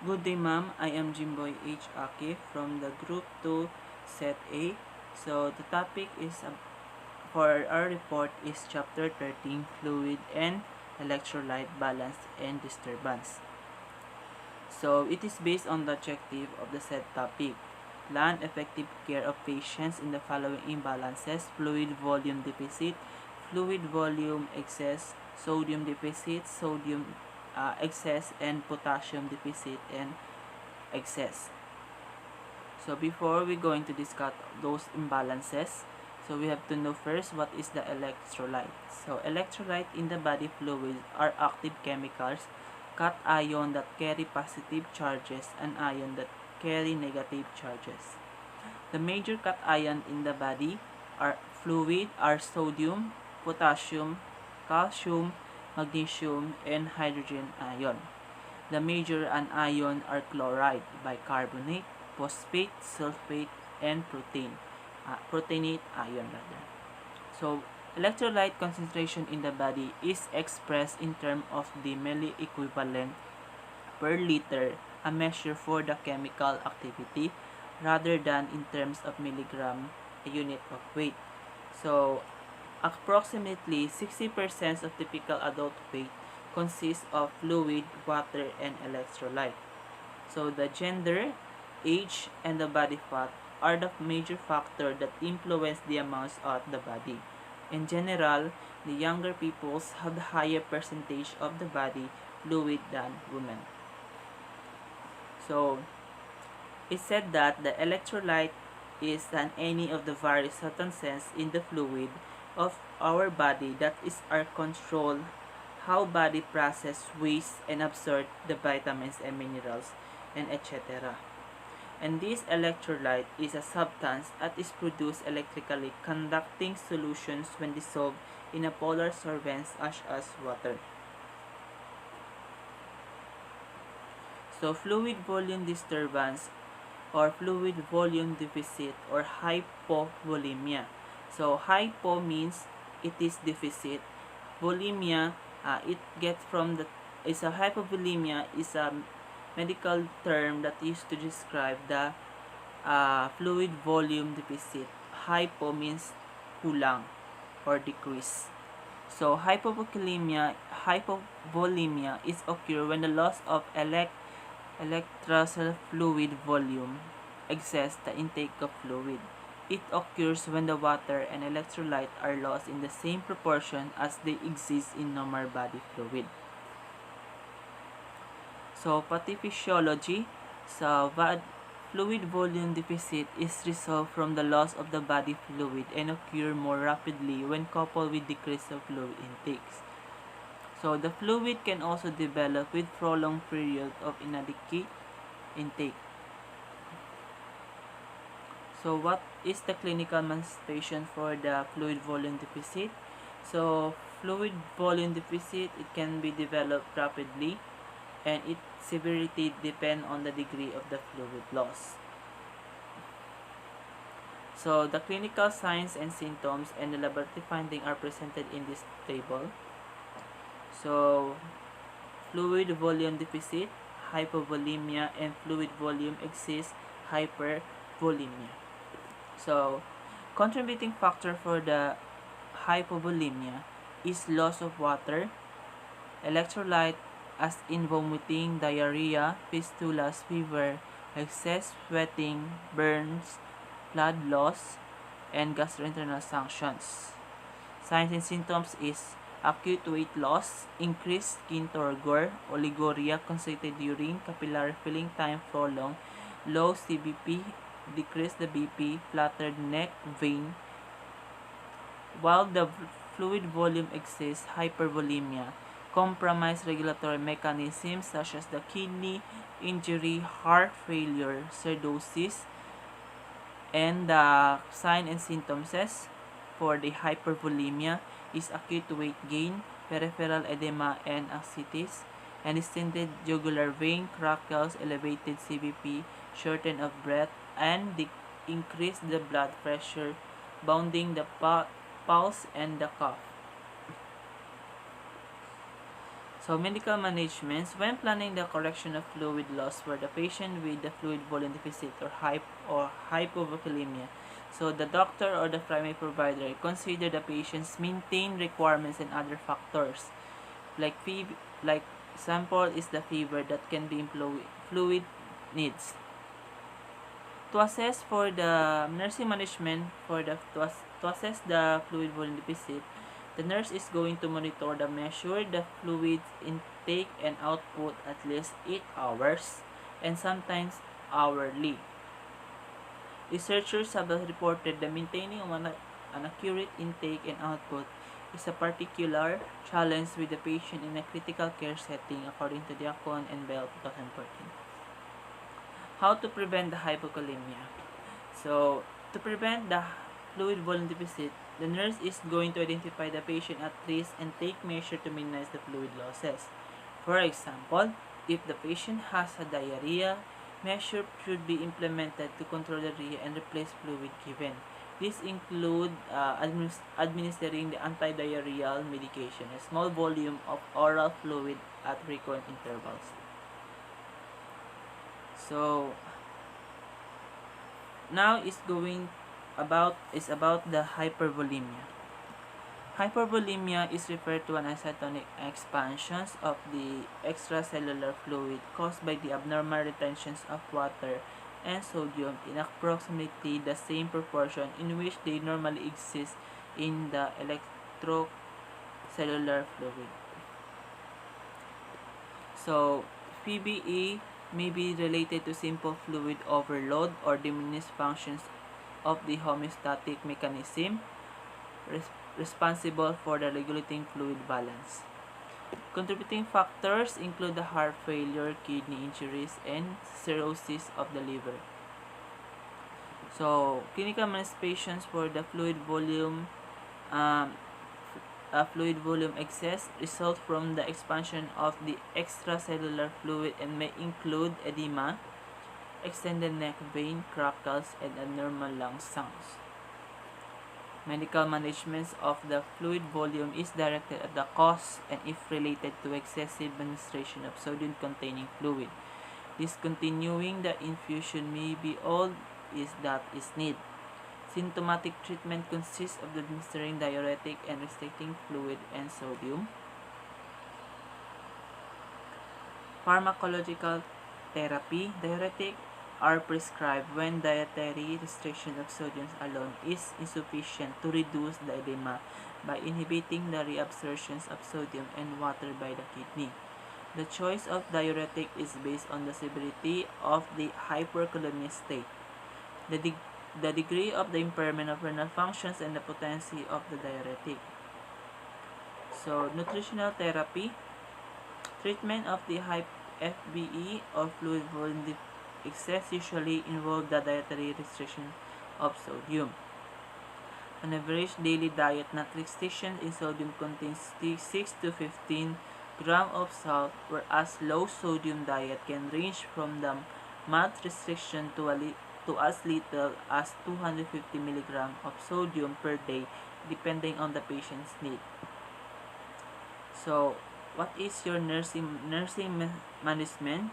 Good day, ma'am. I am Jimboy H. Akif from the Group 2 Set A. So, the topic is for our report is Chapter 13, Fluid and Electrolyte Balance and Disturbance. So, it is based on the objective of the said topic. Plan effective care of patients in the following imbalances: fluid volume deficit, fluid volume excess, sodium deficit, sodium excess, and potassium deficit and excess. So before we going to discuss those imbalances, so we have to know first what is the electrolyte. So electrolyte in the body fluids are active chemicals, cation that carry positive charges and ion that carry negative charges. The major cation in the body are fluid are sodium, potassium, calcium, magnesium, and hydrogen ion. The major anion are chloride, bicarbonate, phosphate, sulfate, and proteinate ion rather. So, electrolyte concentration in the body is expressed in terms of the milliequivalent per liter, a measure for the chemical activity, rather than in terms of milligram, a unit of weight. So, approximately 60% of typical adult weight consists of fluid, water, and electrolyte. So the gender, age, and the body fat are the major factors that influence the amounts of the body. In general, the younger peoples have the higher percentage of the body fluid than women. So it's said that the electrolyte is than any of the various substances in the fluid of our body that is our control how body process waste and absorb the vitamins and minerals and etc. And this electrolyte is a substance that is produced electrically conducting solutions when dissolved in a polar solvent such as water. So fluid volume disturbance or fluid volume deficit or hypovolemia. So hypo means it is deficit. Volemia, it gets from the is a hypovolemia is a medical term that used to describe the fluid volume deficit. Hypo means kulang or decrease. So hypovolemia is occur when the loss of electrolyte fluid volume exceeds the intake of fluid. It occurs when the water and electrolyte are lost in the same proportion as they exist in normal body fluid. So, pathophysiology, sa fluid volume deficit is resolved from the loss of the body fluid and occur more rapidly when coupled with decrease of fluid intakes. So, the fluid can also develop with prolonged period of inadequate intake. So, what is the clinical manifestation for the fluid volume deficit? So, fluid volume deficit, it can be developed rapidly and its severity depend on the degree of the fluid loss. So, the clinical signs and symptoms and the laboratory findings are presented in this table. So, fluid volume deficit, hypovolemia, and fluid volume excess, hypervolemia. So, contributing factor for the hypovolemia is loss of water, electrolyte as in vomiting, diarrhea, fistulas, fever, excess sweating, burns, blood loss, and gastrointestinal functions. Signs and symptoms is acute weight loss, increased skin turgor, oliguria, concentrated urine, capillary filling time prolonged, low CBP, decrease the BP, flattered neck, vein, while the fluid volume exists, hypervolemia, compromised regulatory mechanisms such as the kidney injury, heart failure, cirrhosis, and the sign and symptoms for the hypervolemia is acute weight gain, peripheral edema and ascites, and extended jugular vein, crackles, elevated CBP, shorten of breath, and increase the blood pressure, bounding the pulse and the cough. So, medical management, when planning the correction of fluid loss for the patient with the fluid volume deficit or hypovolemia, so the doctor or the primary provider consider the patient's maintained requirements and other factors like like sample is the fever that can be fluid needs. To assess for the nursing management for the to assess the fluid volume deficit, the nurse is going to monitor the measure the fluid intake and output at least 8 hours and sometimes hourly. Researchers have reported that maintaining an accurate intake and output is a particular challenge with the patient in a critical care setting according to Diacon and Bell 2014. How to prevent the hypokalemia? So, to prevent the fluid volume deficit, the nurse is going to identify the patient at risk and take measures to minimize the fluid losses. For example, if the patient has a diarrhea, measures should be implemented to control the diarrhea and replace fluid given. This include administering the anti-diarrheal medication, a small volume of oral fluid at frequent intervals. So, now is about the hypervolemia. Hypervolemia is referred to an isotonic expansions of the extracellular fluid caused by the abnormal retentions of water and sodium in approximately the same proportion in which they normally exist in the electrocellular fluid. So, PBE may be related to simple fluid overload or diminished functions of the homeostatic mechanism responsible for the regulating fluid balance. Contributing factors include the heart failure, kidney injuries, and cirrhosis of the liver. So, clinical manifestations for the fluid volume excess result from the expansion of the extracellular fluid and may include edema, extended neck vein, crackles, and abnormal lung sounds. Medical management of the fluid volume is directed at the cause and if related to excessive administration of sodium-containing fluid. Discontinuing the infusion may be all that is needed. Symptomatic treatment consists of administering diuretic and restricting fluid and sodium. Pharmacological therapy. Diuretic are prescribed when dietary restriction of sodium alone is insufficient to reduce the edema by inhibiting the reabsorption of sodium and water by the kidney. The choice of diuretic is based on the severity of the hyperkalemia state, the degree of the impairment of renal functions, and the potency of the diuretic. So, nutritional therapy. Treatment of the FBE or fluid volume excess usually involve the dietary restriction of sodium. An average daily diet not restriction in sodium contains 6 to 15 grams of salt, whereas low sodium diet can range from the mild restriction to as little as 250 mg of sodium per day depending on the patient's need. So, what is your nursing management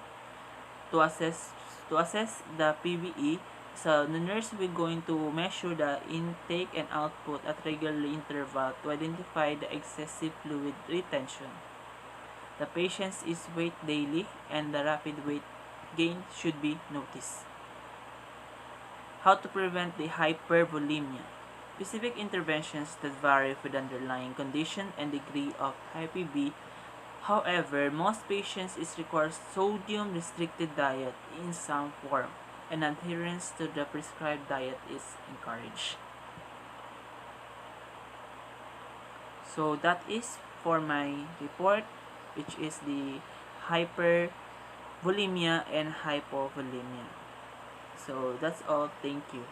to assess the PBE? So, the nurse will going to measure the intake and output at regular interval to identify the excessive fluid retention. The patient is weighed daily and the rapid weight gain should be noticed. How to prevent the hypervolemia? Specific interventions that vary with underlying condition and degree of HPV. However, most patients require sodium-restricted diet in some form, and adherence to the prescribed diet is encouraged. So that is for my report, which is the hypervolemia and hypovolemia. So that's all. Thank you.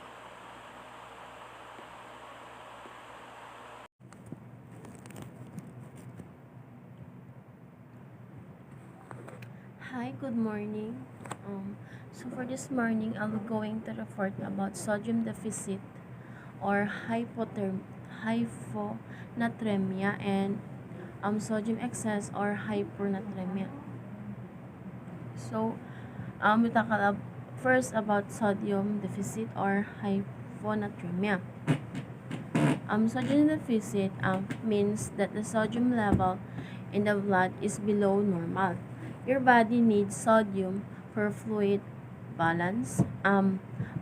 Hi, good morning. So for this morning, I'll be going to report about sodium deficit or hyponatremia and sodium excess or hypernatremia. So, we talk first about sodium deficit or hyponatremia. Sodium deficit means that the sodium level in the blood is below normal. Your body needs sodium for fluid balance,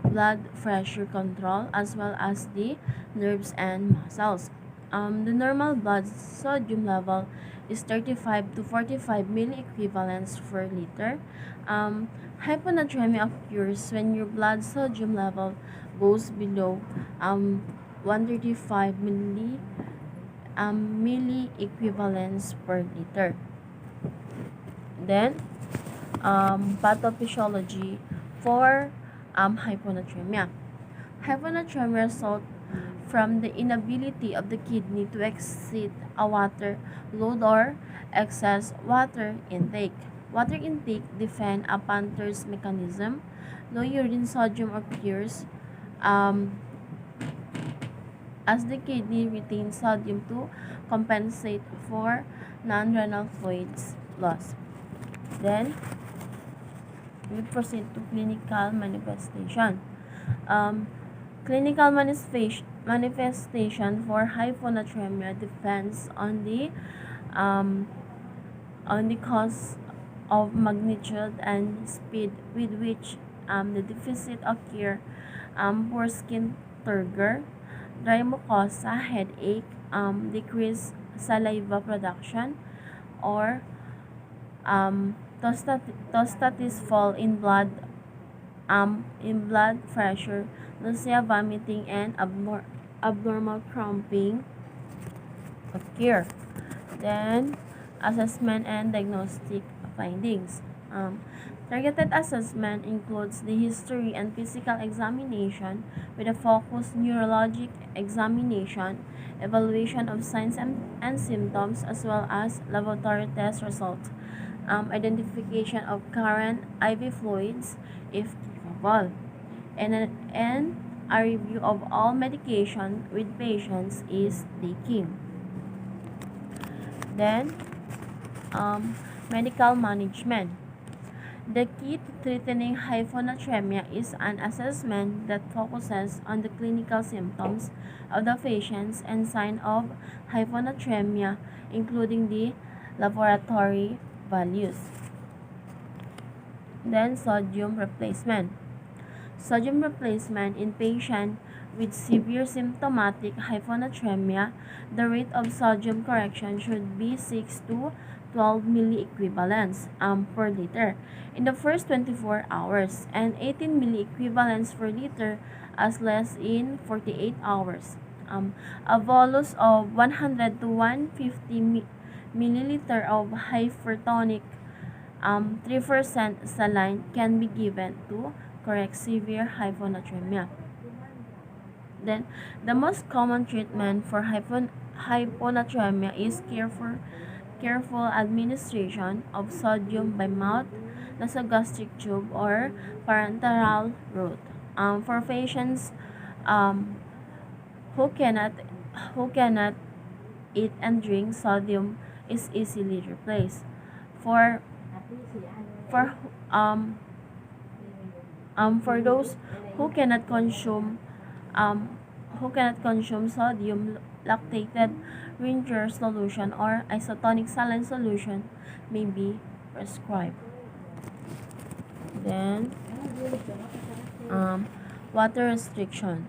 blood pressure control, as well as the nerves and muscles. The normal blood sodium level is 35 to 45 milliequivalents per liter. Hyponatremia occurs when your blood sodium level goes below 135 milliequivalents per liter. Then, pathophysiology for hyponatremia. Hyponatremia results from the inability of the kidney to exceed a water load or excess water intake. Water intake depends upon Panther's mechanism. Low urine sodium occurs um, as the kidney retains sodium to compensate for non-renal fluids loss. Then, we proceed to clinical manifestation. Um, Clinical manifestation for hyponatremia depends um, on the cause of magnitude and speed with which the deficit occur. Poor skin turgor, dry mucosa, headache, decreased saliva production, or tostatis fall in blood pressure, nausea, vomiting, and abnormal cramping occur. Then, assessment and diagnostic findings. Targeted assessment includes the history and physical examination with a focused neurologic examination, evaluation of signs and symptoms, as well as laboratory test results, identification of current IV fluids if capable, and a review of all medication with patients is taking. Then, medical management. The key to treating hyponatremia is an assessment that focuses on the clinical symptoms of the patients and signs of hyponatremia, including the laboratory values. Then, sodium replacement. Sodium replacement in patients with severe symptomatic hyponatremia, the rate of sodium correction should be 6 to 12 milliequivalents per liter in the first 24 hours and 18 milliequivalents per liter as less in 48 hours. A bolus of 100 to 150 milliliter of hypertonic 3% saline can be given to correct severe hyponatremia. Then, the most common treatment for hyponatremia is careful administration of sodium by mouth, nasogastric tube, or parenteral route. For patients um, who cannot who cannot eat and drink, sodium is easily replaced. For for um for those who cannot consume um, sodium, lactated Ringer solution or isotonic saline solution may be prescribed. Then, um, water restriction.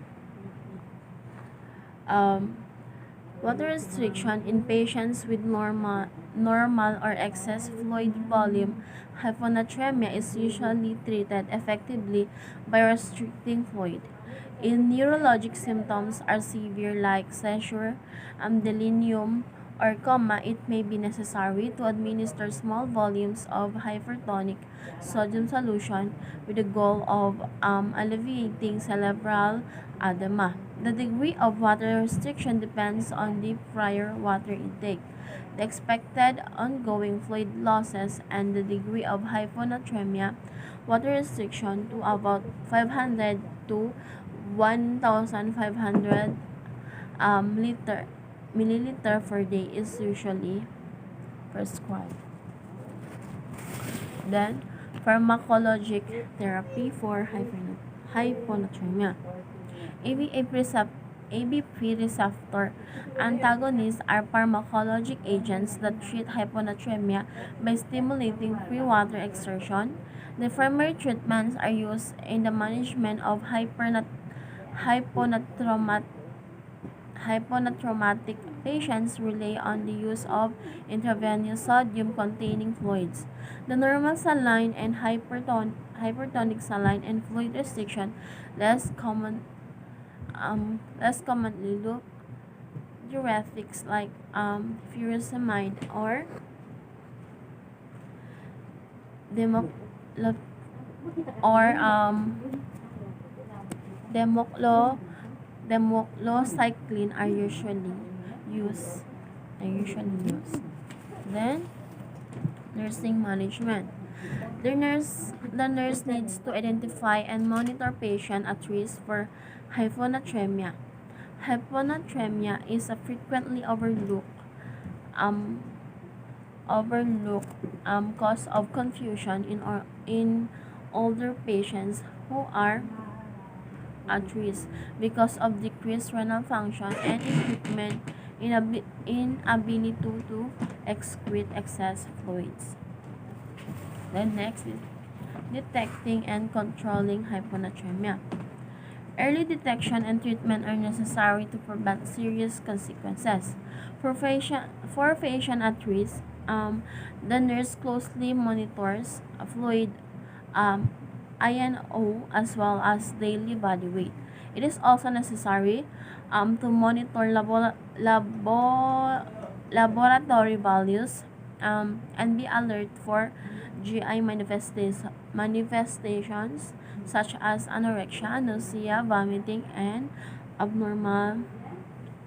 Um, Water restriction in patients with normal or excess fluid volume hyponatremia is usually treated effectively by restricting fluid. In neurologic symptoms are severe like seizure, delirium, or coma, it may be necessary to administer small volumes of hypertonic sodium solution with the goal of alleviating cerebral edema. The degree of water restriction depends on the prior water intake, the expected ongoing fluid losses, and the degree of hyponatremia. Water restriction to about 500 to 1,500 milliliter per day is usually prescribed. Then, pharmacologic therapy for hyponatremia. ABP receptor antagonists are pharmacologic agents that treat hyponatremia by stimulating free water exertion. The primary treatments are used in the management of hyponatremia. Hyponatraumatic patients rely on the use of intravenous sodium-containing fluids. The normal saline and hypertonic saline and fluid restriction less commonly look diuretics like furosemide or democlo or democlo democlocycline are used. Then, nursing management. The nurse needs to identify and monitor patient at risk for hyponatremia. Hyponatremia is a frequently um, overlooked cause of confusion in older patients who are at risk because of decreased renal function and equipment inability to excrete excess fluids. Then next is detecting and controlling hyponatremia. Early detection and treatment are necessary to prevent serious consequences. For patient at risk, the nurse closely monitors fluid um, INO as well as daily body weight. It is also necessary to monitor laboratory values and be alert for GI manifestations such as anorexia, nausea, vomiting, and abnormal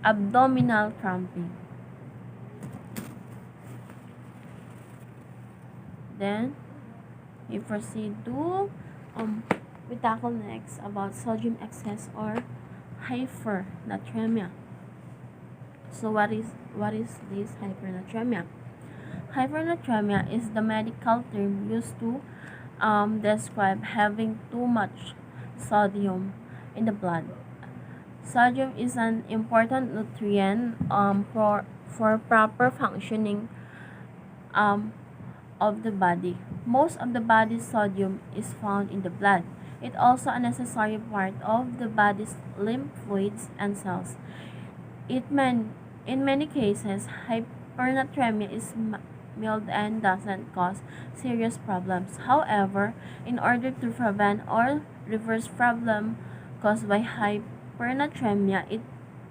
abdominal cramping. Then, we proceed to we tackle next about sodium excess or hypernatremia. So what is this hypernatremia? Hypernatremia is the medical term used to describe having too much sodium in the blood. Sodium is an important nutrient for proper functioning um, of the body. Most of the body's sodium is found in the blood. It also a necessary part of the body's lymph fluids and cells. In many cases, hypernatremia is mild and doesn't cause serious problems. However, in order to prevent or reverse problem caused by hypernatremia, it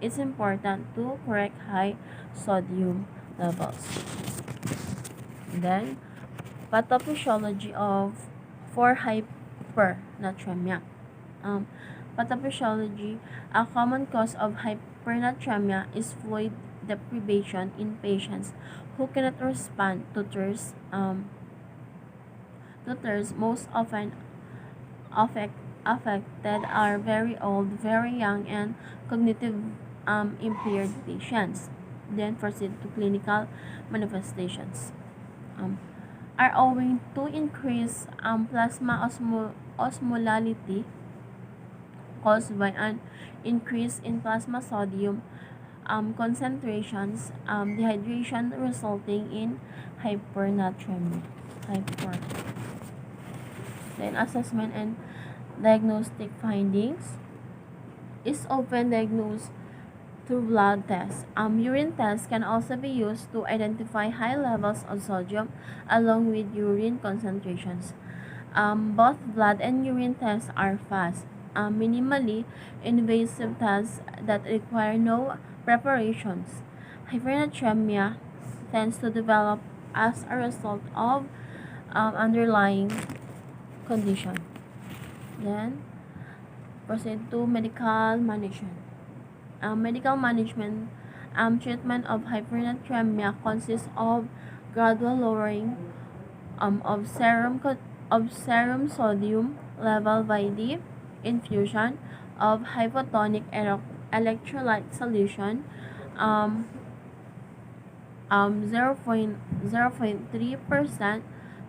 is important to correct high sodium levels. Then, pathophysiology for hypernatremia. Um, Pathophysiology, a common cause of hypernatremia is fluid deprivation in patients who cannot respond to thirst. Most often affected are very old, very young, and cognitive impaired patients. Then proceed to clinical manifestations. Um, are owing to increased plasma osmolality caused by an increase in plasma sodium concentrations, dehydration resulting in hypernatremia. Hyper. Then assessment and diagnostic findings is often diagnosed through blood tests. Urine tests can also be used to identify high levels of sodium along with urine concentrations. Both blood and urine tests are fast, minimally invasive tests that require no preparations. Hypernatremia tends to develop as a result of underlying condition. Then, proceed to medical management. Medical management treatment of hypernatremia consists of gradual lowering of serum sodium level by the infusion of hypotonic electrolyte solution 0.0 0.3%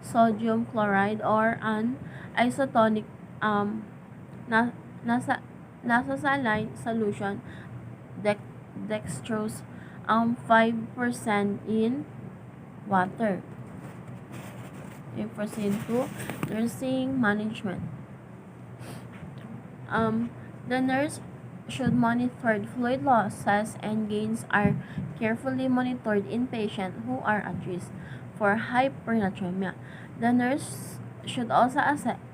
sodium chloride or an isotonic na, nasa, nasasaline solution dextrose 5% in water. We proceed to nursing management. The nurse should monitor fluid losses and gains are carefully monitored in patients who are at risk for hypernatremia. The nurse should also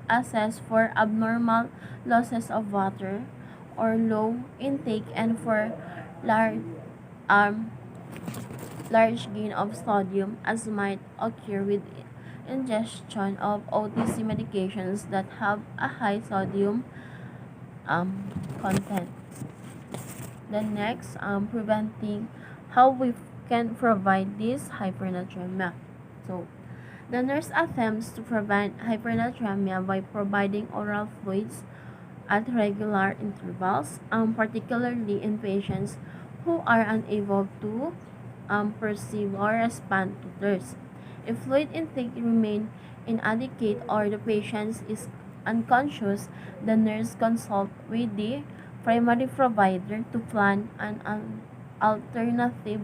assess for abnormal losses of water or low intake and for large, um, large gain of sodium as might occur with ingestion of OTC medications that have a high sodium content. The next, preventing how we can provide this hypernatremia. So, the nurse attempts to prevent hypernatremia by providing oral fluids at regular intervals, particularly in patients who are unable to perceive or respond to thirst. If fluid intake remains inadequate or the patient is unconscious, the nurse consults with the primary provider to plan an alternative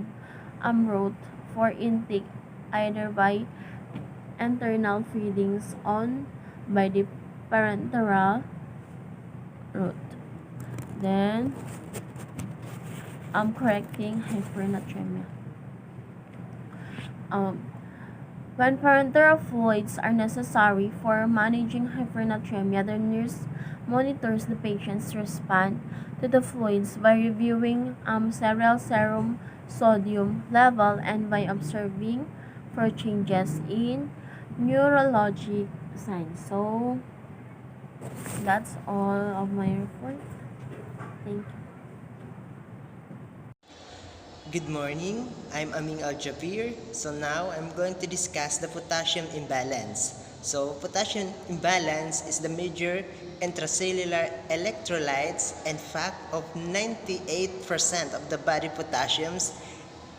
route for intake either by internal feedings on by the parenteral route. Then, correcting hypernatremia. Um, when parenteral fluids are necessary for managing hypernatremia, the nurse monitors the patient's response to the fluids by reviewing several serum sodium level and by observing for changes in neurologic signs. So, that's all of my report. Thank you. Good morning, I'm Aming Al-Jabir. So now I'm going to discuss the potassium imbalance. So potassium imbalance is the major intracellular electrolytes and fact of 98% of the body potassiums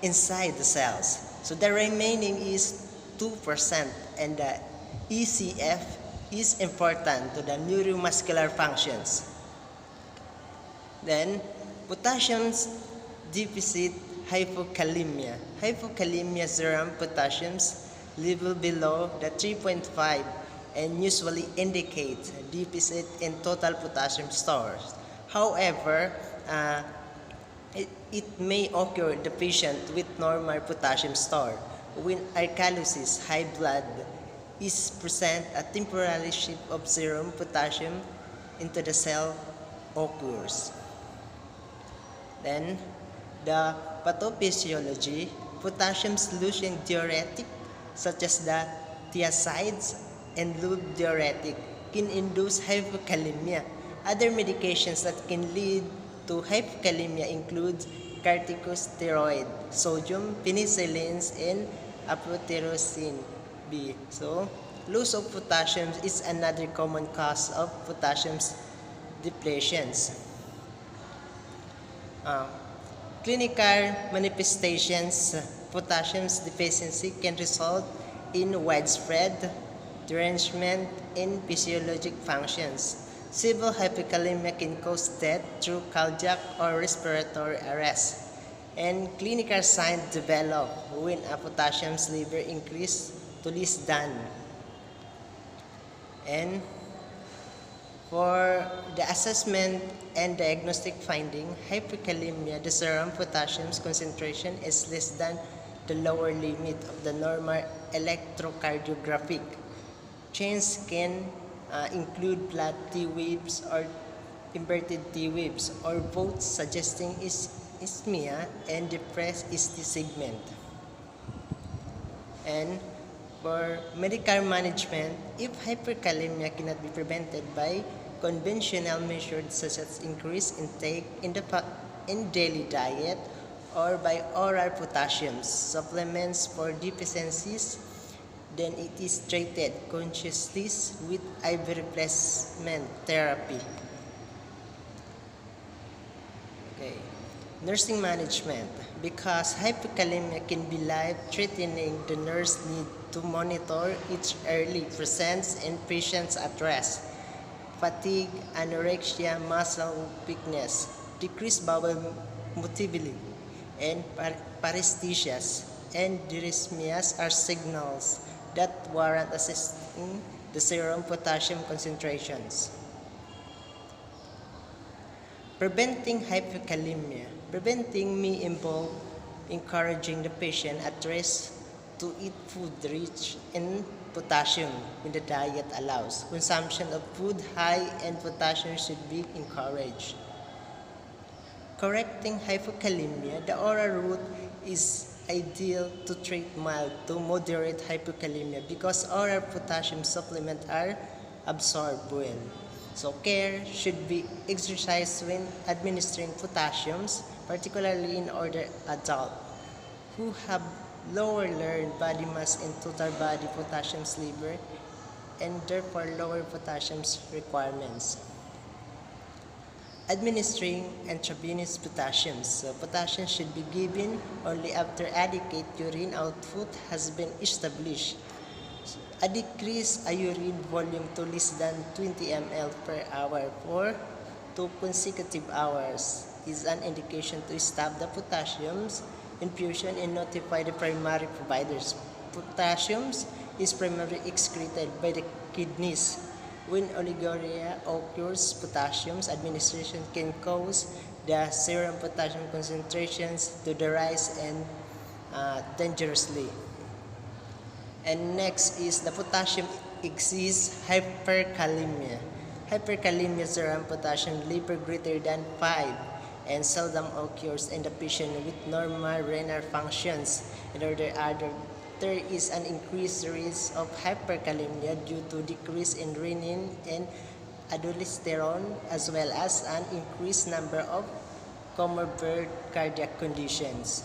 inside the cells. So the remaining is 2% and the ECF is important to the neuromuscular functions. Then potassium's deficit hypokalemia. Hypokalemia serum potassium's level below the 3.5 and usually indicates a deficit in total potassium stores. However, it may occur in the patient with normal potassium store. When alkalosis, high blood, is present, a temporary shift of serum potassium into the cell occurs. Then, the pathophysiology, potassium solution diuretic such as the thiazides and lube diuretic can induce hypokalemia. Other medications that can lead to hypokalemia include corticosteroid, sodium, penicillins, and amphotericin B. So, loss of potassium is another common cause of potassium depletions. Clinical manifestations, potassium deficiency can result in widespread derangement in physiologic functions. Severe hypokalemia can cause death through cardiac or respiratory arrest. And clinical signs develop when a potassium level increases to less than. And for the assessment and diagnostic finding, hypokalemia, the serum potassium concentration is less than the lower limit of the normal electrocardiographic. Changes can include flat T waves or inverted T waves or both, suggesting ischemia and depressed ST segment. And for medical management, if hyperkalemia cannot be prevented by conventional measures such as increased intake in daily diet or by oral potassium supplements for deficiencies, then it is treated consciously with IV replacement therapy. Okay. Nursing management. Because hypokalemia can be life-threatening, the nurse needs to monitor its early presence in patients at rest. Fatigue, anorexia, muscle weakness, decreased bowel motility, and paresthesias and dysrhythmias are signals that warrant assessing the serum potassium concentrations. Preventing hypokalemia. Preventing may involve encouraging the patient at risk to eat food rich in potassium when the diet allows. Consumption of food high in potassium should be encouraged. Correcting hypokalemia, the oral route is ideal to treat mild to moderate hypokalemia because oral potassium supplements are absorbed well. So care should be exercised when administering potassiums, particularly in older adults who have lower learned body mass and total body potassium level and therefore lower potassium requirements. Administering intravenous potassium. So potassium should be given only after adequate urine output has been established. A decrease urine volume to less than 20 ml per hour for 2 consecutive hours is an indication to stop the potassium infusion and notify the primary providers. Potassium is primarily excreted by the kidneys. When oliguria occurs, potassium administration can cause the serum potassium concentrations to rise and dangerously. And next is the potassium exists hyperkalemia. Hyperkalemia serum potassium level greater than 5 and seldom occurs in the patient with normal renal functions. In other there is an increased risk of hyperkalemia due to decrease in renin and aldosterone as well as an increased number of comorbid cardiac conditions.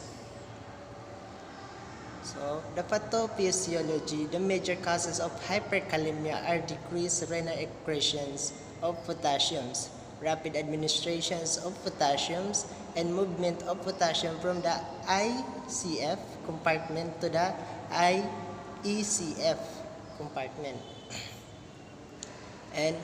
So, the pathophysiology, the major causes of hyperkalemia are decreased renal excretions of potassiums, rapid administrations of potassiums, and movement of potassium from the ICF compartment to the IECF compartment. And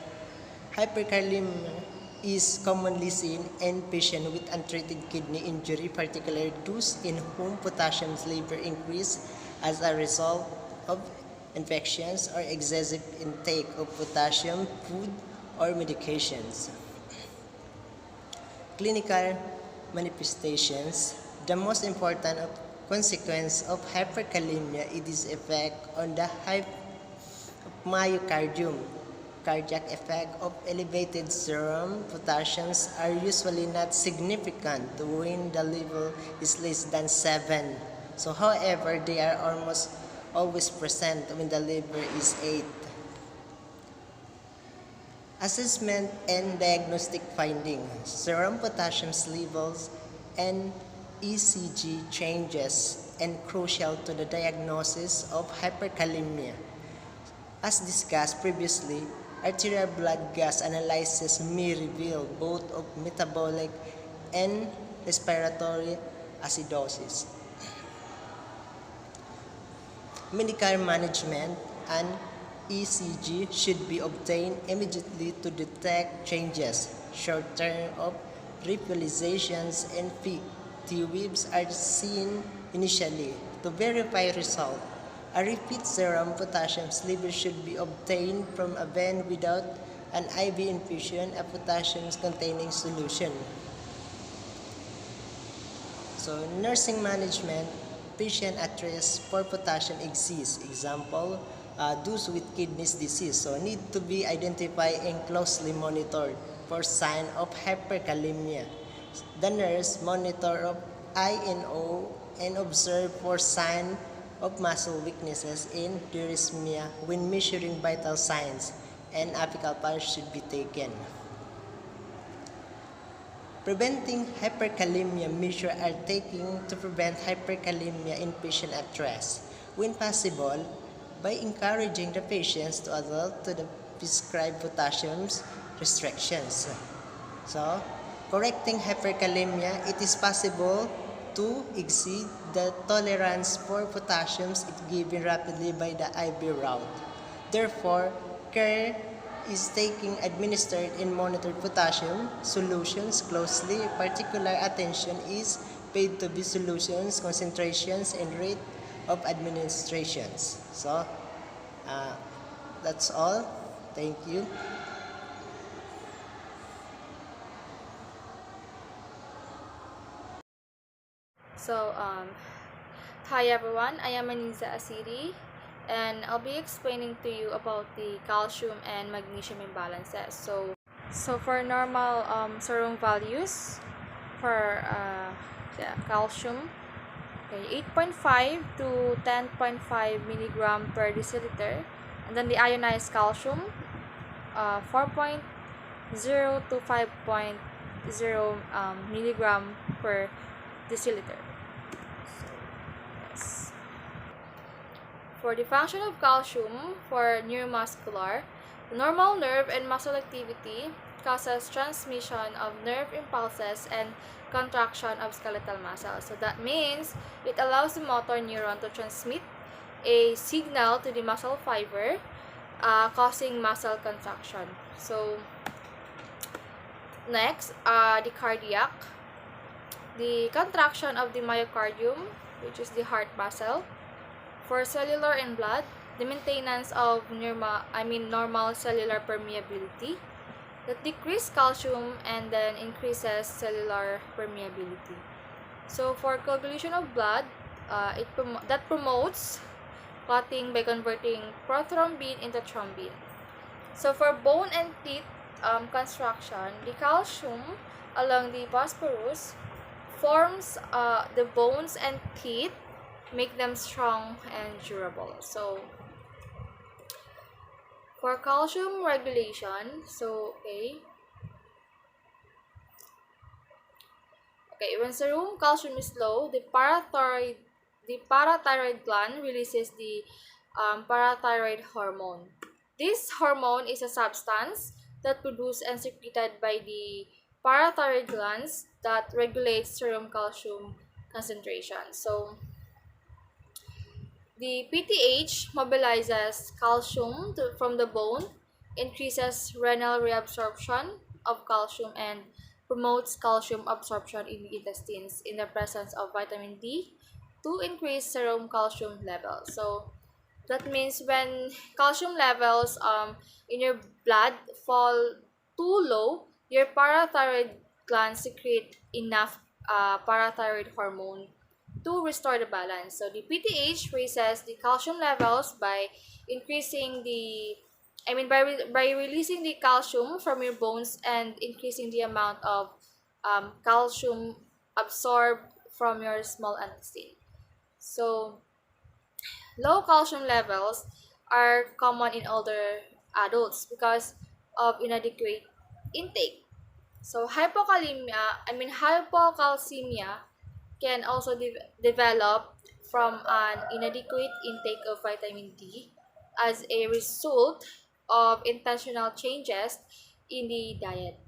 hyperkalemia is commonly seen in patients with untreated kidney injury, particularly those in whom potassium level increase as a result of infections or excessive intake of potassium food or medications. Clinical manifestations. The most important consequence of hyperkalemia is its effect on the myocardium. Cardiac effect of elevated serum potassiums are usually not significant when the level is less than 7. So however, they are almost always present when the level is 8. Assessment and diagnostic findings. Serum potassium levels and ECG changes and crucial to the diagnosis of hyperkalemia. As discussed previously, arterial blood gas analysis may reveal both of metabolic and respiratory acidosis. Medical management and ECG should be obtained immediately to detect changes. Short-term of realizations and T-waves are seen initially to verify result. A repeat serum potassium level should be obtained from a vein without an IV infusion of potassium-containing solution. So, nursing management, patient at risk for potassium exists. Example, those with kidney disease, so need to be identified and closely monitored for sign of hyperkalemia. The nurse monitor of INO and observe for sign of muscle weaknesses in dysrhythmia when measuring vital signs, and apical pulse should be taken. Preventing hyperkalemia measures are taken to prevent hyperkalemia in patient at rest, when possible, by encouraging the patients to adhere to the prescribed potassium restrictions. So, Correcting hyperkalemia, it is possible to exceed the tolerance for potassiums if given rapidly by the IV route. Therefore, care is taking administered and monitored potassium solutions closely. Particular attention is paid to these solutions, concentrations, and rate of administrations. So, uh, that's all. Thank you. So, hi everyone, I am Anisa Asiri, and I'll be explaining to you about the calcium and magnesium imbalances. So for normal serum values for calcium, okay, 8.5 to 10.5 milligram per deciliter, and then the ionized calcium, 4.0 to 5.0 milligram per deciliter. So, yes. For the function of calcium for neuromuscular, normal nerve and muscle activity causes transmission of nerve impulses and contraction of skeletal muscle. So that means it allows the motor neuron to transmit a signal to the muscle fiber, causing muscle contraction. So next, the cardiac, the contraction of the myocardium, which is the heart muscle. For cellular and blood, the maintenance of normal cellular permeability that decrease calcium and then increases cellular permeability. So for coagulation of blood, that promotes clotting by converting prothrombin into thrombin. So for bone and teeth construction, the calcium along the phosphorus forms the bones and teeth, make them strong and durable. So for calcium regulation, when serum calcium is low, the parathyroid gland releases the parathyroid hormone. This hormone is a substance that produced and secreted by the parathyroid glands that regulates serum calcium concentration. So the PTH mobilizes calcium from the bone, increases renal reabsorption of calcium, and promotes calcium absorption in the intestines in the presence of vitamin D to increase serum calcium levels. So that means when calcium levels in your blood fall too low, your parathyroid gland secrete enough parathyroid hormone to restore the balance. So the PTH raises the calcium levels by increasing the by releasing the calcium from your bones and increasing the amount of calcium absorbed from your small intestine. So low calcium levels are common in older adults because of inadequate intake. So hypocalcemia can also develop from an inadequate intake of vitamin D as a result of intentional changes in the diet,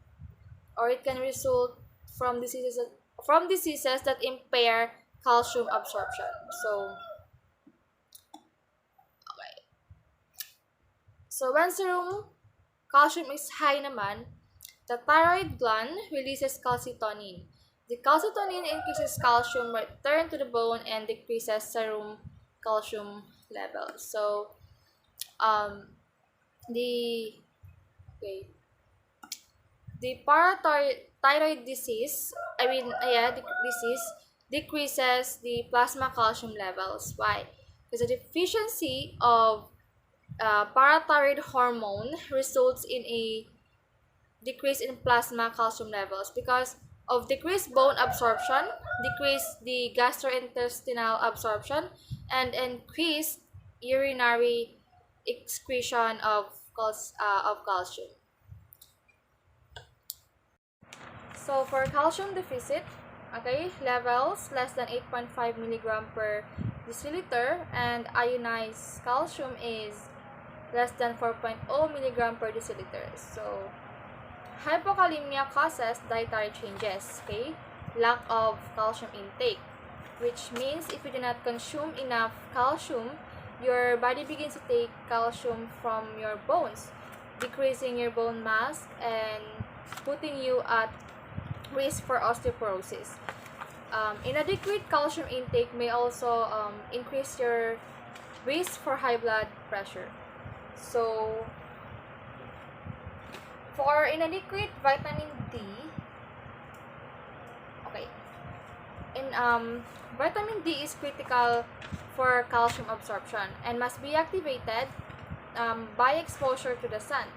or it can result from diseases that impair calcium absorption. So okay. So when serum calcium is high naman, the thyroid gland releases calcitonin. The calcitonin increases calcium return to the bone and decreases serum calcium levels. So, the okay, the parathyroid disease, disease decreases the plasma calcium levels. Why? Because the deficiency of parathyroid hormone results in a decrease in plasma calcium levels because of decreased bone absorption, decrease the gastrointestinal absorption, and increased urinary excretion of calcium. So for calcium deficit, okay, levels less than 8.5 milligram per deciliter, and ionized calcium is less than 4.0 milligram per deciliter. So Hypokalemia causes dietary changes, okay? Lack of calcium intake, which means if you do not consume enough calcium, your body begins to take calcium from your bones, decreasing your bone mass and putting you at risk for osteoporosis. Inadequate calcium intake may also increase your risk for high blood pressure. So, for inadequate vitamin D, okay, vitamin D is critical for calcium absorption and must be activated by exposure to the sun.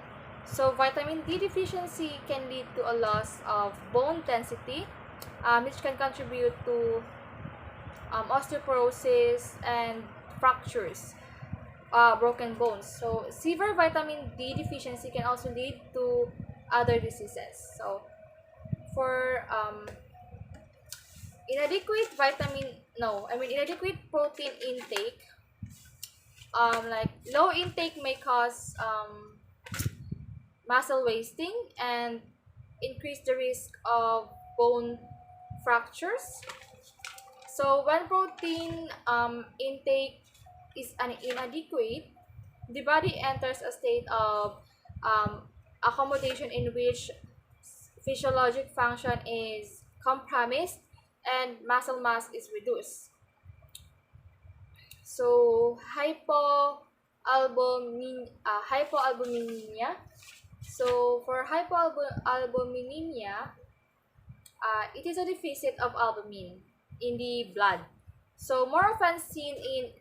So, vitamin D deficiency can lead to a loss of bone density, which can contribute to osteoporosis and fractures, broken bones. So, severe vitamin D deficiency can also lead to other diseases. So, for inadequate protein intake, like low intake may cause muscle wasting and increase the risk of bone fractures. So when protein intake is inadequate, the body enters a state of accommodation in which physiologic function is compromised and muscle mass is reduced. So hypoalbuminemia. So for hypoalbuminemia, it is a deficit of albumin in the blood. So more often seen in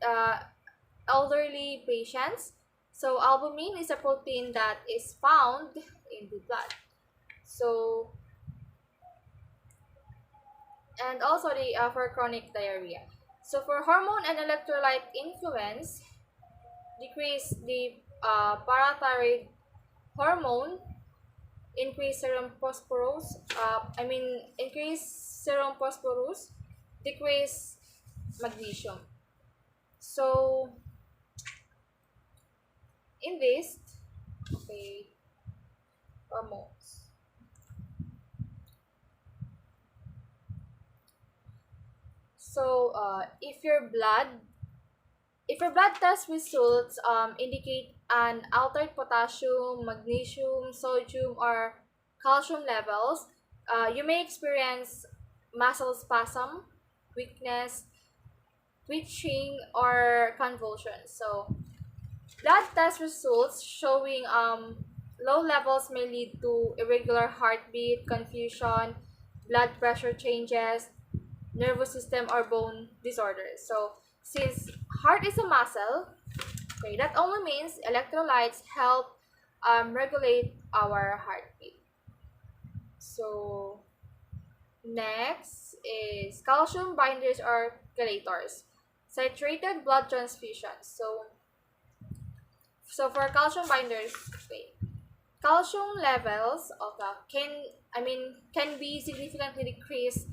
elderly patients. So albumin is a protein that is found in the blood. So and also the for chronic diarrhea. So for hormone and electrolyte influence, decrease the parathyroid hormone, increase serum phosphorus, decrease magnesium. So in this, okay, hormones. So if your blood test results indicate an altered potassium, magnesium, sodium, or calcium levels, you may experience muscle spasm, weakness, twitching, or convulsions. So, blood test results showing low levels may lead to irregular heartbeat, confusion, blood pressure changes, nervous system or bone disorders. So, since heart is a muscle, okay, that only means electrolytes help regulate our heartbeat. So, next is calcium binders or chelators. Saturated blood transfusions. So for calcium binders, okay, calcium levels of can be significantly decreased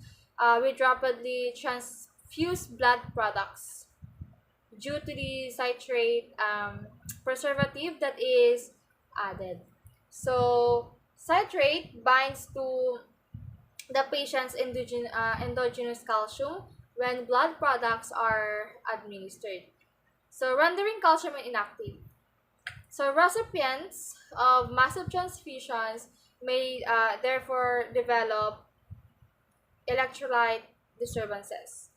with rapidly transfused blood products due to the citrate preservative that is added. So citrate binds to the patient's endogenous calcium when blood products are administered, so rendering calcium inactive. So recipients of massive transfusions may therefore develop electrolyte disturbances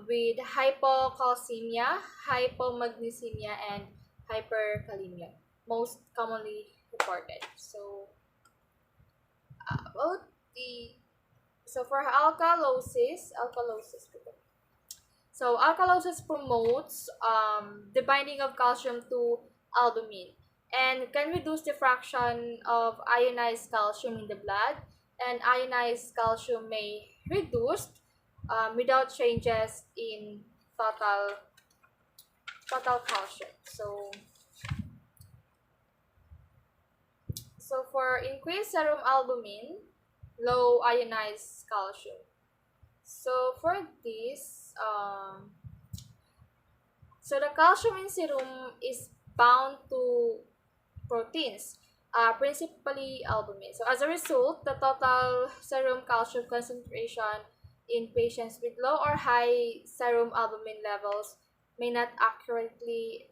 with hypocalcemia, hypomagnesemia, and hyperkalemia, most commonly reported. So about the so for alkalosis. So alkalosis promotes the binding of calcium to albumin and can reduce the fraction of ionized calcium in the blood, and ionized calcium may reduce without changes in total calcium. So for increased serum albumin, low ionized calcium. So for this, so the calcium in serum is bound to proteins, principally albumin. So as a result, the total serum calcium concentration in patients with low or high serum albumin levels may not accurately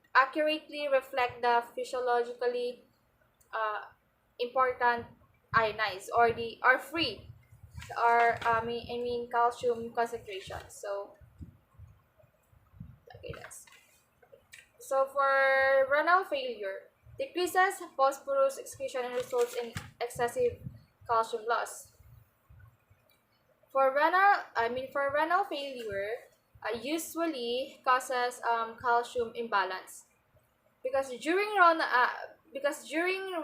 reflect the physiologically uh, important ionize or the or free or I mean calcium concentration. So okay, that's so for renal failure, decreases phosphorus excretion and results in excessive calcium loss. For renal failure, usually causes calcium imbalance because during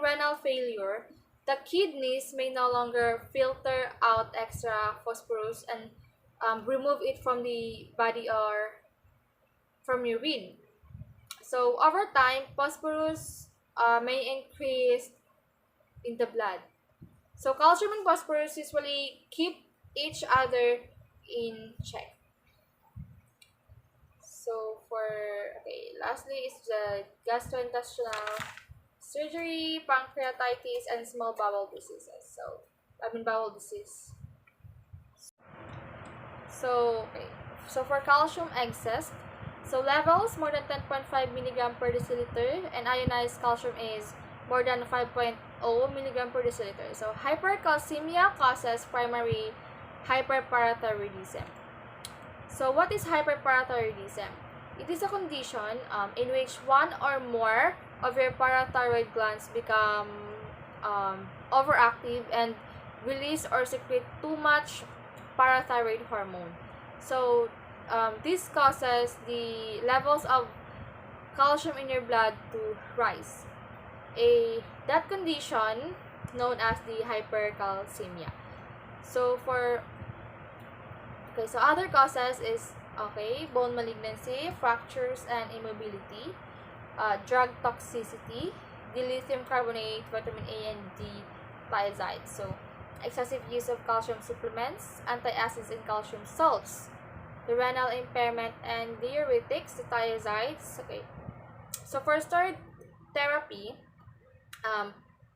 renal failure, the kidneys may no longer filter out extra phosphorus and remove it from the body or from urine. So over time, phosphorus may increase in the blood. So calcium and phosphorus usually keep each other in check. So lastly is the gastrointestinal surgery, pancreatitis, and small bowel diseases. Bowel disease. So, for calcium excess, so levels more than 10.5 milligram per deciliter, and ionized calcium is more than 5.0 milligram per deciliter. So, hypercalcemia causes primary hyperparathyroidism. So, what is hyperparathyroidism? It is a condition in which one or more of your parathyroid glands become overactive and release or secrete too much parathyroid hormone. So, this causes the levels of calcium in your blood to rise. That condition known as the hypercalcemia. So, other causes is bone malignancy, fractures and immobility, drug toxicity, dilithium carbonate, vitamin A and D thiazide. So, excessive use of calcium supplements, antacids and calcium salts, the renal impairment and diuretics, the thiazides. So for steroid therapy,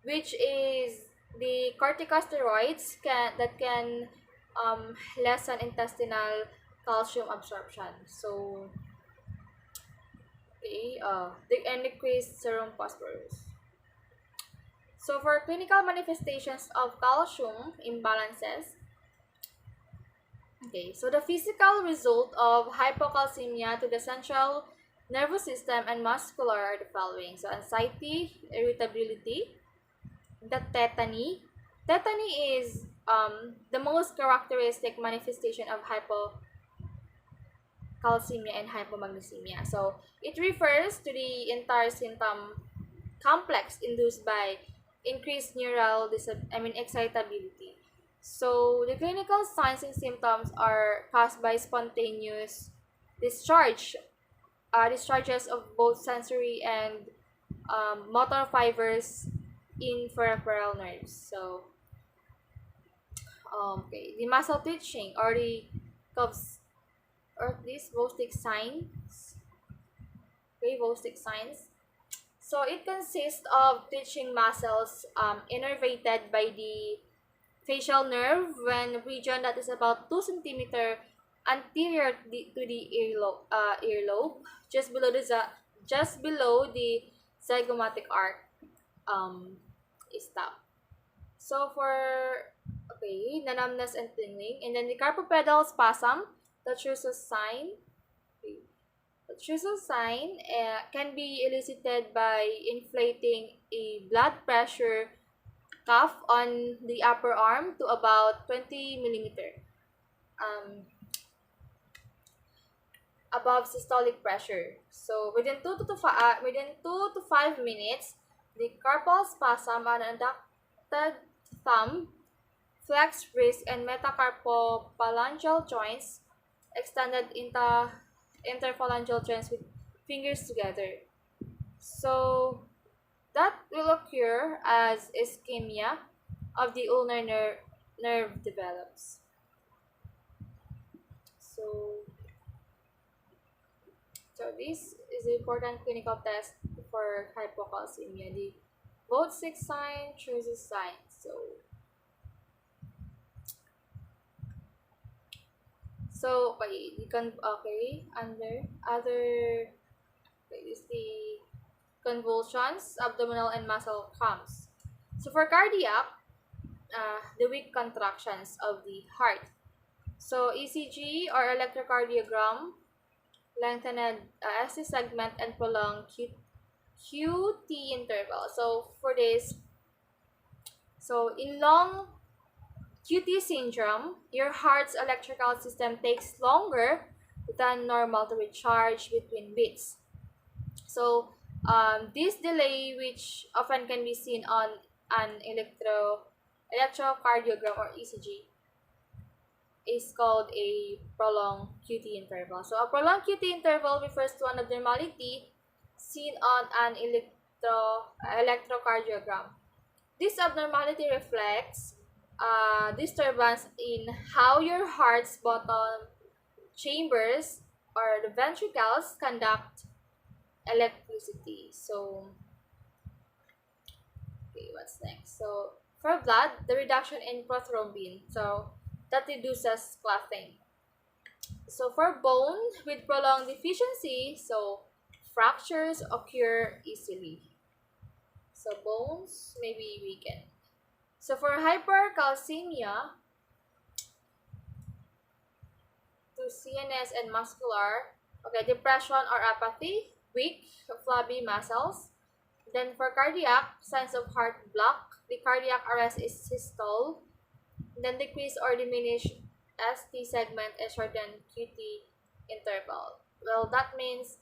which is the corticosteroids that can lessen intestinal calcium absorption. So and decrease serum phosphorus. So for clinical manifestations of calcium imbalances, so the physical result of hypocalcemia to the central nervous system and muscular are the following. So anxiety, irritability, the tetany. Tetany is the most characteristic manifestation of hypocalcemia and hypomagnesemia. So it refers to the entire symptom complex induced by increased excitability. So the clinical signs and symptoms are caused by spontaneous discharges of both sensory and motor fibers in peripheral nerves. So the muscle twitching or the cuffs or these Vostick signs. Vostick signs. So it consists of twitching muscles innervated by the facial nerve when region that is about 2 centimeter anterior to the earlobe, just below the zygomatic arc stop. So for the numbness and tingling, and then the carpopedal spasm, the Trussell sign. The Trussell sign can be elicited by inflating a blood pressure cuff on the upper arm to about 20 millimeter above systolic pressure. So within 2 to 5 minutes, the carpal spasm on adducted thumb, flex wrist, and metacarpophalangeal joints extended interphalangeal joints with fingers together. So that will occur as ischemia of the ulnar nerve develops. So, this is an important clinical test for hypocalcemia, the Vote 6 sign chooses sign. So okay, you can under other is the convulsions, abdominal and muscle cramps. So for cardiac, the weak contractions of the heart. So ECG or electrocardiogram, lengthened ST segment and prolonged QT interval. So for this, so in long QT syndrome, your heart's electrical system takes longer than normal to recharge between beats. So this delay, which often can be seen on an electrocardiogram or ECG, is called a prolonged QT interval. So a prolonged QT interval refers to an abnormality seen on an electrocardiogram. This abnormality reflects disturbance in how your heart's bottom chambers or the ventricles conduct electricity. So, okay, what's next? So, for blood, the reduction in prothrombin. So, that reduces clotting. So, for bone with prolonged deficiency, so fractures occur easily. So, bones may be weakened. So, for hypercalcemia, to CNS and muscular, okay, depression or apathy, weak, flabby muscles. Then for cardiac, signs of heart block, the cardiac arrest is systole. Then decrease or diminish ST segment and shorten QT interval. Well, that means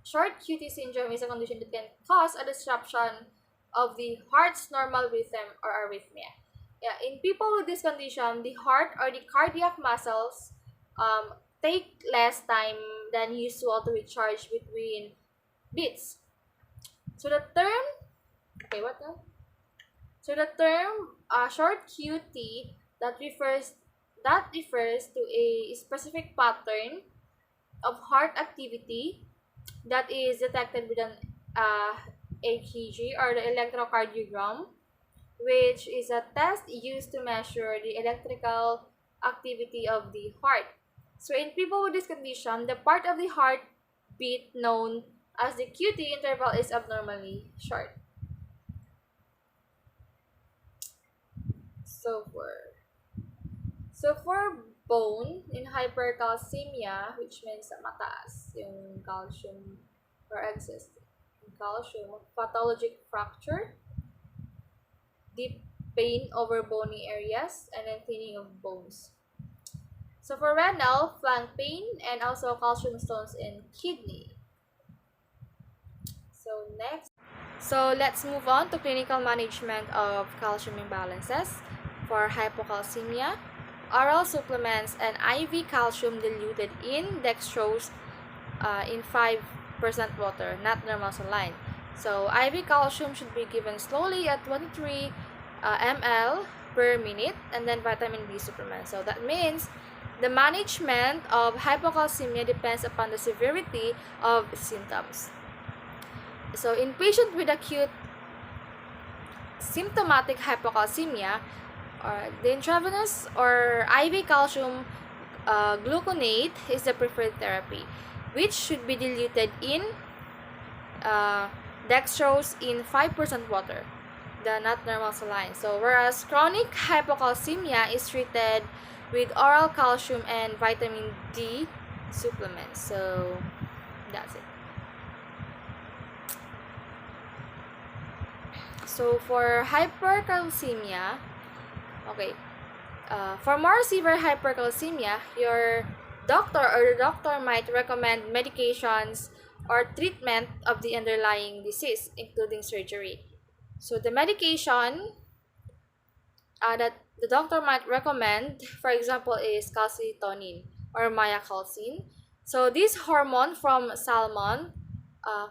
short QT syndrome is a condition that can cause a disruption of the heart's normal rhythm or arrhythmia. Yeah, in people with this condition, the heart or the cardiac muscles take less time than usual to recharge between beats. So the term, okay, what now? So the term short QT that refers to a specific pattern of heart activity that is detected with an EKG or the electrocardiogram, which is a test used to measure the electrical activity of the heart. So in people with this condition, the part of the heart beat known as the QT interval is abnormally short. So for bone in hypercalcemia, which means mataas yung calcium or excess in calcium, pathologic fracture, deep pain over bony areas, and then thinning of bones. So for renal, flank pain, and also calcium stones in kidney. So let's move on to clinical management of calcium imbalances. For hypocalcemia, oral supplements and IV calcium diluted in dextrose in 5% water, not normal saline. So IV calcium should be given slowly at 23 ml per minute, and then vitamin B supplement. So that means the management of hypocalcemia depends upon the severity of symptoms. So in patient with acute symptomatic hypocalcemia, the intravenous or IV calcium gluconate is the preferred therapy, which should be diluted in dextrose in 5% water, the not normal saline. So whereas chronic hypocalcemia is treated with oral calcium and vitamin D supplements. So that's it. So for hypercalcemia, okay, for more severe hypercalcemia, your doctor or the doctor might recommend medications or treatment of the underlying disease, including surgery. So the medication that the doctor might recommend, for example, is calcitonin or miacalcin. So this hormone from salmon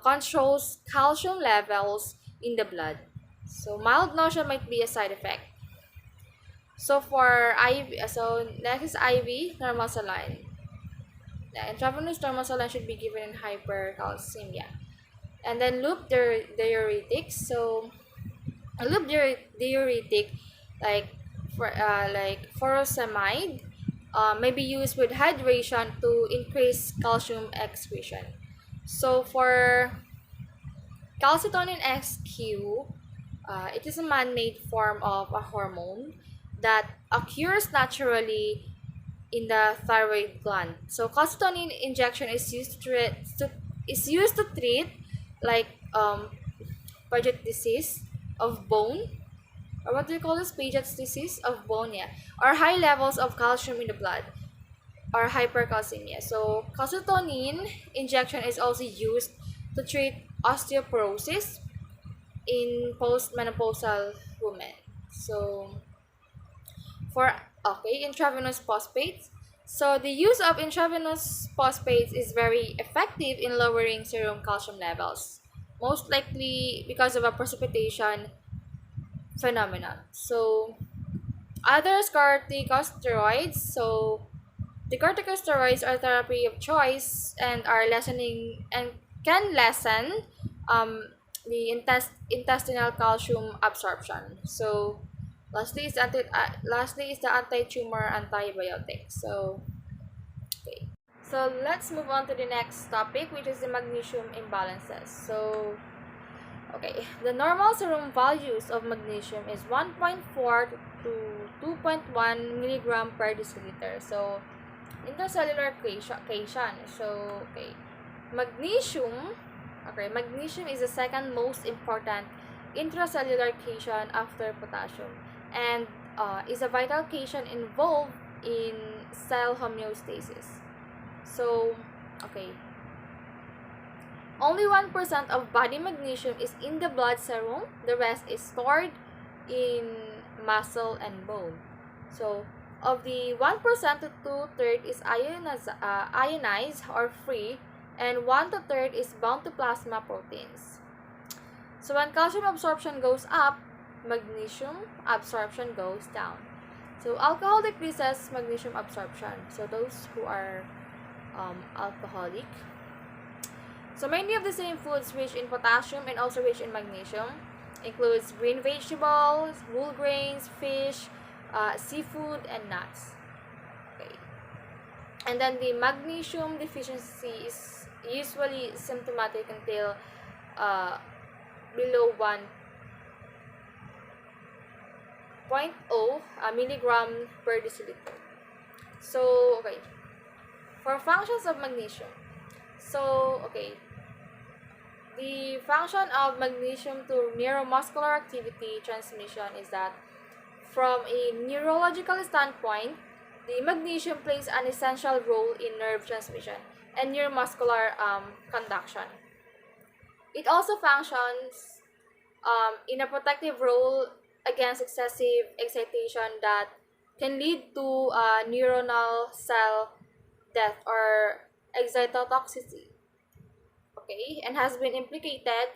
controls calcium levels in the blood. So mild nausea might be a side effect. So for IV, so next is IV normal saline. The intravenous normal saline should be given in hypercalcemia. And then loop diuretics. So a loop diuretic, like like furosemide, may be used with hydration to increase calcium excretion. So for calcitonin XQ, it is a man-made form of a hormone that occurs naturally in the thyroid gland. So calcitonin injection is used to treat like Paget disease of bone, or what do you call this? Paget's disease of bone, yeah, or high levels of calcium in the blood, or hypercalcemia. So calcitonin injection is also used to treat osteoporosis in postmenopausal women. So for intravenous phosphates. So the use of intravenous phosphates is very effective in lowering serum calcium levels, most likely because of a precipitation phenomenon. So other corticosteroids. So the corticosteroids are therapy of choice and are lessening and can lessen um, the intestinal calcium absorption. So lastly is the anti-tumor antibiotic. So okay. So let's move on to the next topic, which is the magnesium imbalances. So okay, the normal serum values of magnesium is 1.4 to 2.1 milligram per deciliter. So intracellular cation. So magnesium. Magnesium is the second most important intracellular cation after potassium, and is a vital cation involved in cell homeostasis. So, okay, only 1% of body magnesium is in the blood serum. The rest is stored in muscle and bone. So, of the 1% to 2/3 is ionized or free, and 1 to 3 is bound to plasma proteins. So, when calcium absorption goes up, magnesium absorption goes down. So, alcohol decreases magnesium absorption. So, those who are alcoholic. So many of the same foods rich in potassium and also rich in magnesium includes green vegetables, whole grains, fish, seafood, and nuts. Okay. And then the magnesium deficiency is usually symptomatic until below 1.0 milligram per deciliter. So, okay. For functions of magnesium. So, okay. The function of magnesium to neuromuscular activity transmission is that from a neurological standpoint, the magnesium plays an essential role in nerve transmission and neuromuscular conduction. It also functions in a protective role against excessive excitation that can lead to neuronal cell death or excitotoxicity. Okay, and has been implicated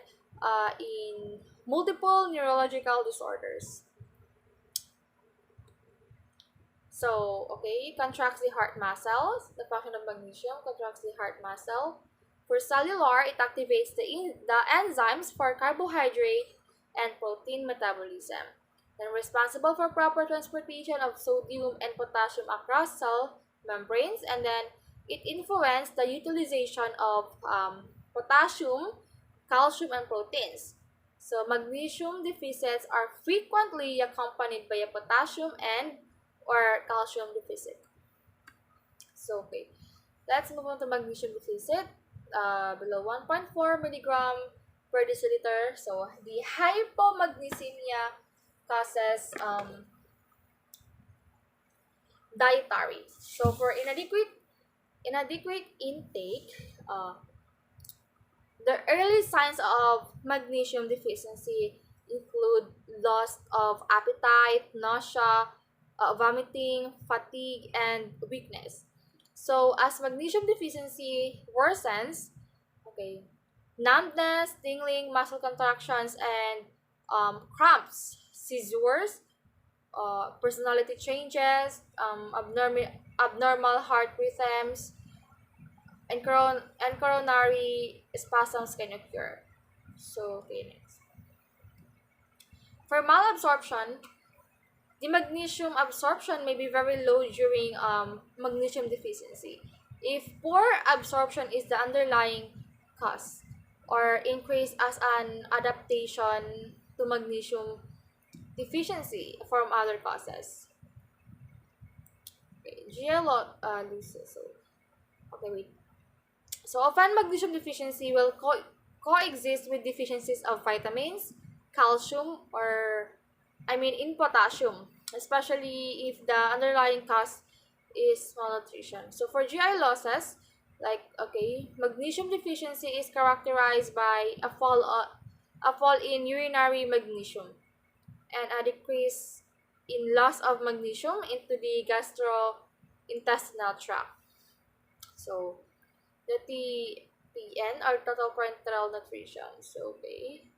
in multiple neurological disorders. So, okay, contracts the heart muscles. The function of magnesium contracts the heart muscle. For cellular, it activates the enzymes for carbohydrate and protein metabolism. Then responsible for proper transportation of sodium and potassium across cell membranes, and then it influences the utilization of potassium, calcium, and proteins. So magnesium deficits are frequently accompanied by a potassium and or calcium deficit. So okay, let's move on to magnesium deficit. Below 1.4 milligram per deciliter. So the hypomagnesemia causes dietary. So for inadequate intake, the early signs of magnesium deficiency include loss of appetite, nausea, vomiting, fatigue, and weakness. So, as magnesium deficiency worsens, okay, numbness, tingling, muscle contractions, and cramps, seizures, personality changes, abnormal heart rhythms, and coronary spasms can occur. So, okay, next. For malabsorption, the magnesium absorption may be very low during magnesium deficiency. If poor absorption is the underlying cause or increase as an adaptation to magnesium deficiency from other causes. Okay, loses. So, okay, wait. So often magnesium deficiency will coexist with deficiencies of vitamins, calcium, or in potassium, especially if the underlying cause is malnutrition. So for GI losses, magnesium deficiency is characterized by a fall in urinary magnesium and a decrease in loss of magnesium into the gastrointestinal tract. So the TPN or total parenteral nutrition. So okay.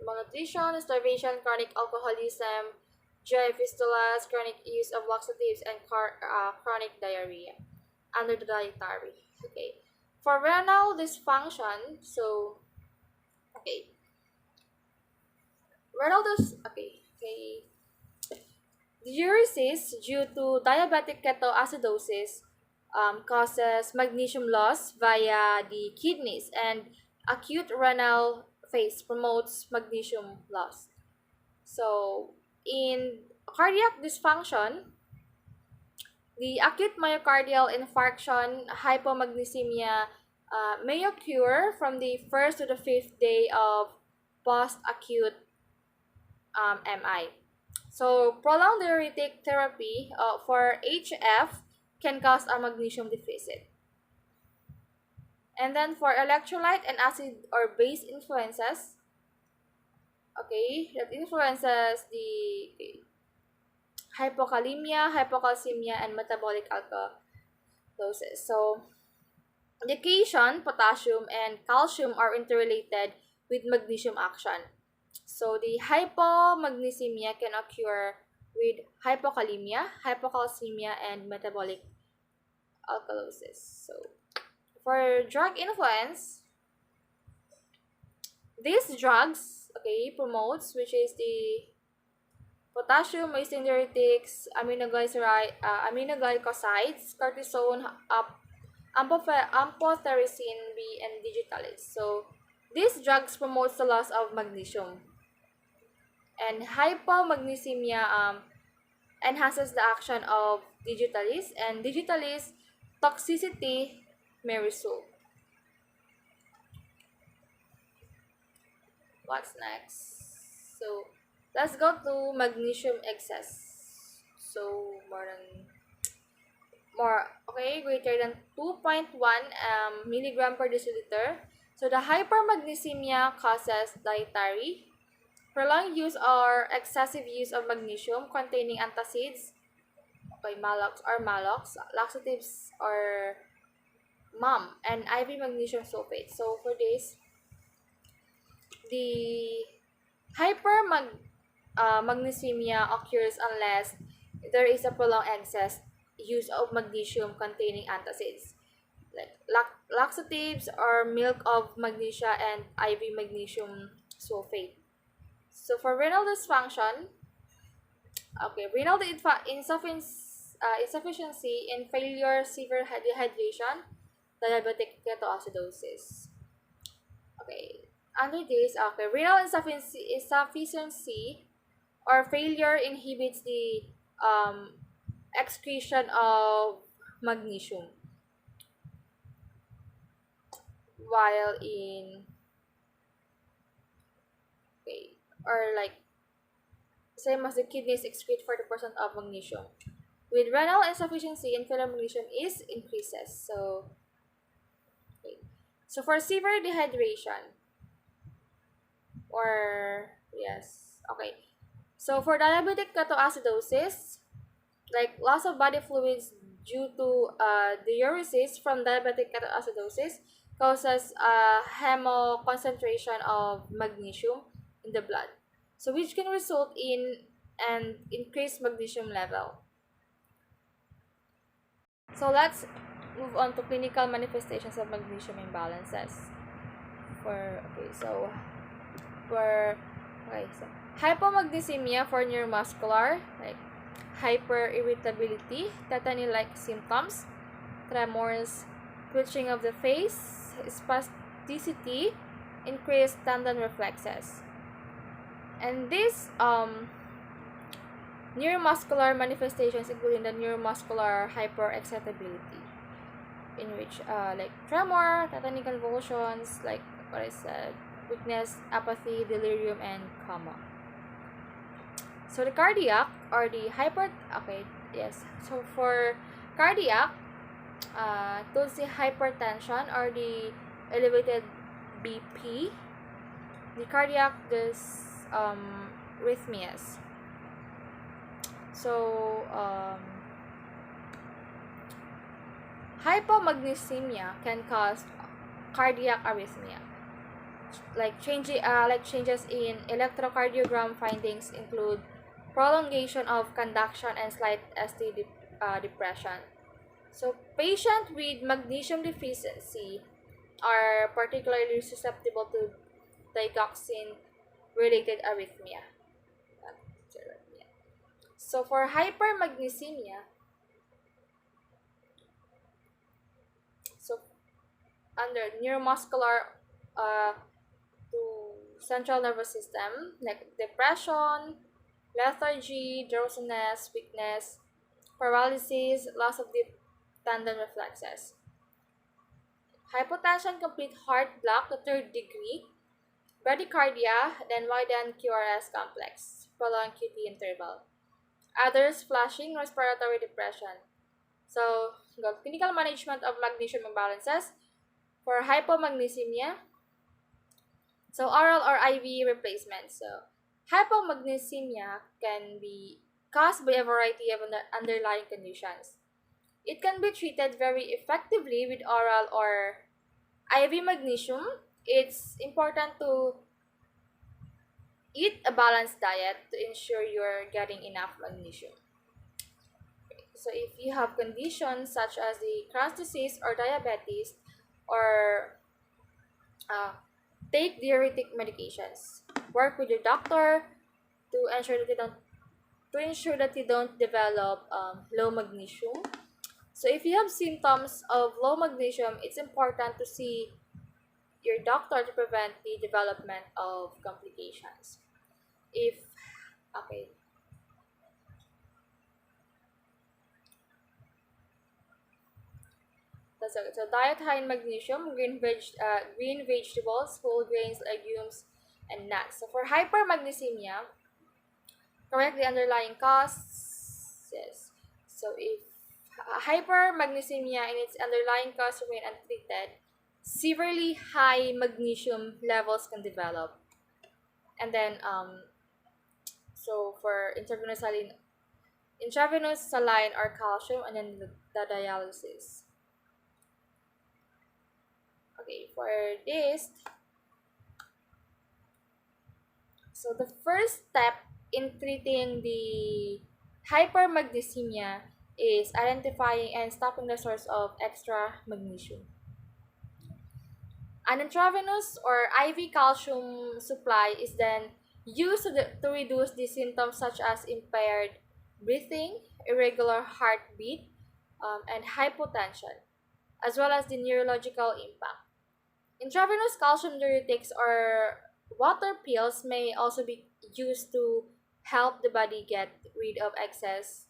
Malnutrition, starvation, chronic alcoholism, GI fistulas, chronic use of laxatives, and chronic diarrhea under the dietary. Okay. For renal dysfunction, so okay, okay. Diuresis due to diabetic ketoacidosis causes magnesium loss via the kidneys, and acute renal phase promotes magnesium loss. So, in cardiac dysfunction, the acute myocardial infarction, hypomagnesemia may occur from the first to the fifth day of post-acute MI. So, prolonged diuretic therapy for HF can cause a magnesium deficit. And then for electrolyte and acid or base influences, okay, that influences the hypokalemia, hypocalcemia, and metabolic alkalosis. So, medication, potassium, and calcium are interrelated with magnesium action. So, the hypomagnesemia can occur with hypokalemia, hypocalcemia, and metabolic alkalosis. So, for drug influence, these drugs, okay, promotes, which is the potassium, myosin diuretics, aminoglycosides, cortisone, amphotericin B, and digitalates. So, these drugs promotes the loss of magnesium. And hypomagnesemia enhances the action of digitalis, and digitalis toxicity may result. What's next? So, let's go to magnesium excess. So, greater than 2.1 milligram per deciliter. So, the hypermagnesemia causes dietary, prolonged use or excessive use of magnesium containing antacids, malox, laxatives or MAM, and IV magnesium sulfate. So, for this, the hypermagnesemia occurs unless there is a prolonged excess use of magnesium containing antacids like laxatives or milk of magnesia and IV magnesium sulfate. So for renal dysfunction, renal insufficiency and failure, severe dehydration, diabetic ketoacidosis. Okay, under this, renal insufficiency or failure inhibits the excretion of magnesium, while in or like same as the kidneys excrete 40% of magnesium. With renal insufficiency, and failure magnesium is increases. So, so for severe dehydration, or yes, so for diabetic ketoacidosis, like loss of body fluids due to diuresis from diabetic ketoacidosis causes a hemoconcentration of magnesium in the blood, so which can result in an increased magnesium level. So let's move on to clinical manifestations of magnesium imbalances. So hypomagnesemia for neuromuscular, like hyperirritability, tetany-like symptoms, tremors, twitching of the face, spasticity, increased tendon reflexes. And these neuromuscular manifestations including the neuromuscular hyperexcitability, in which like tremor, tetany convulsions, like what I said, weakness, apathy, delirium, and coma. So the cardiac or the So for cardiac, towards the hypertension or the elevated BP, the cardiac arrhythmias. So hypomagnesemia can cause cardiac arrhythmia. Like changes in electrocardiogram findings include prolongation of conduction and slight depression. So patients with magnesium deficiency are particularly susceptible to digoxin-related arrhythmia. So for hypermagnesemia, so under neuromuscular to central nervous system, like depression, lethargy, drowsiness, weakness, paralysis, loss of deep tendon reflexes. Hypotension, complete heart block to third degree, bradycardia, then widen QRS complex, prolonged QT interval. Others, flushing, respiratory depression. So, clinical management of magnesium imbalances for hypomagnesemia. So, oral or IV replacement. So, hypomagnesemia can be caused by a variety of underlying conditions. It can be treated very effectively with oral or IV magnesium. It's important to eat a balanced diet to ensure you're getting enough magnesium. So if you have conditions such as the Crohn's disease or diabetes, or take diuretic medications. Work with your doctor to ensure that you don't develop low magnesium. So if you have symptoms of low magnesium, it's important to see your doctor to prevent the development of complications. If okay, that's okay. So diet high in magnesium, green vegetables, whole grains, legumes, and nuts. So for hypermagnesemia, correct the underlying cause. Yes. So if hypermagnesemia and its underlying cause remain untreated, severely high magnesium levels can develop. And then so for intravenous saline or calcium, and then the dialysis. Okay, for this, so the first step in treating the hypermagnesemia is identifying and stopping the source of extra magnesium. An intravenous or IV calcium supply is then used to reduce the symptoms such as impaired breathing, irregular heartbeat, and hypotension, as well as the neurological impact. Intravenous calcium diuretics or water pills may also be used to help the body get rid of excess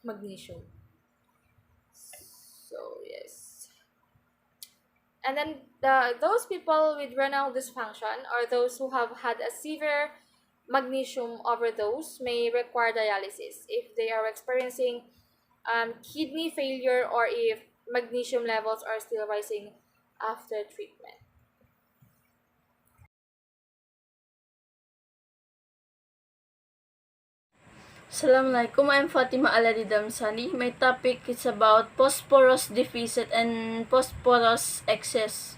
magnesium. So yes, and then those people with renal dysfunction or those who have had a severe magnesium overdose may require dialysis if they are experiencing kidney failure or if magnesium levels are still rising after treatment. Assalamualaikum, I'm Fatima Aladi Damsani. My topic is about phosphorus deficit and phosphorus excess.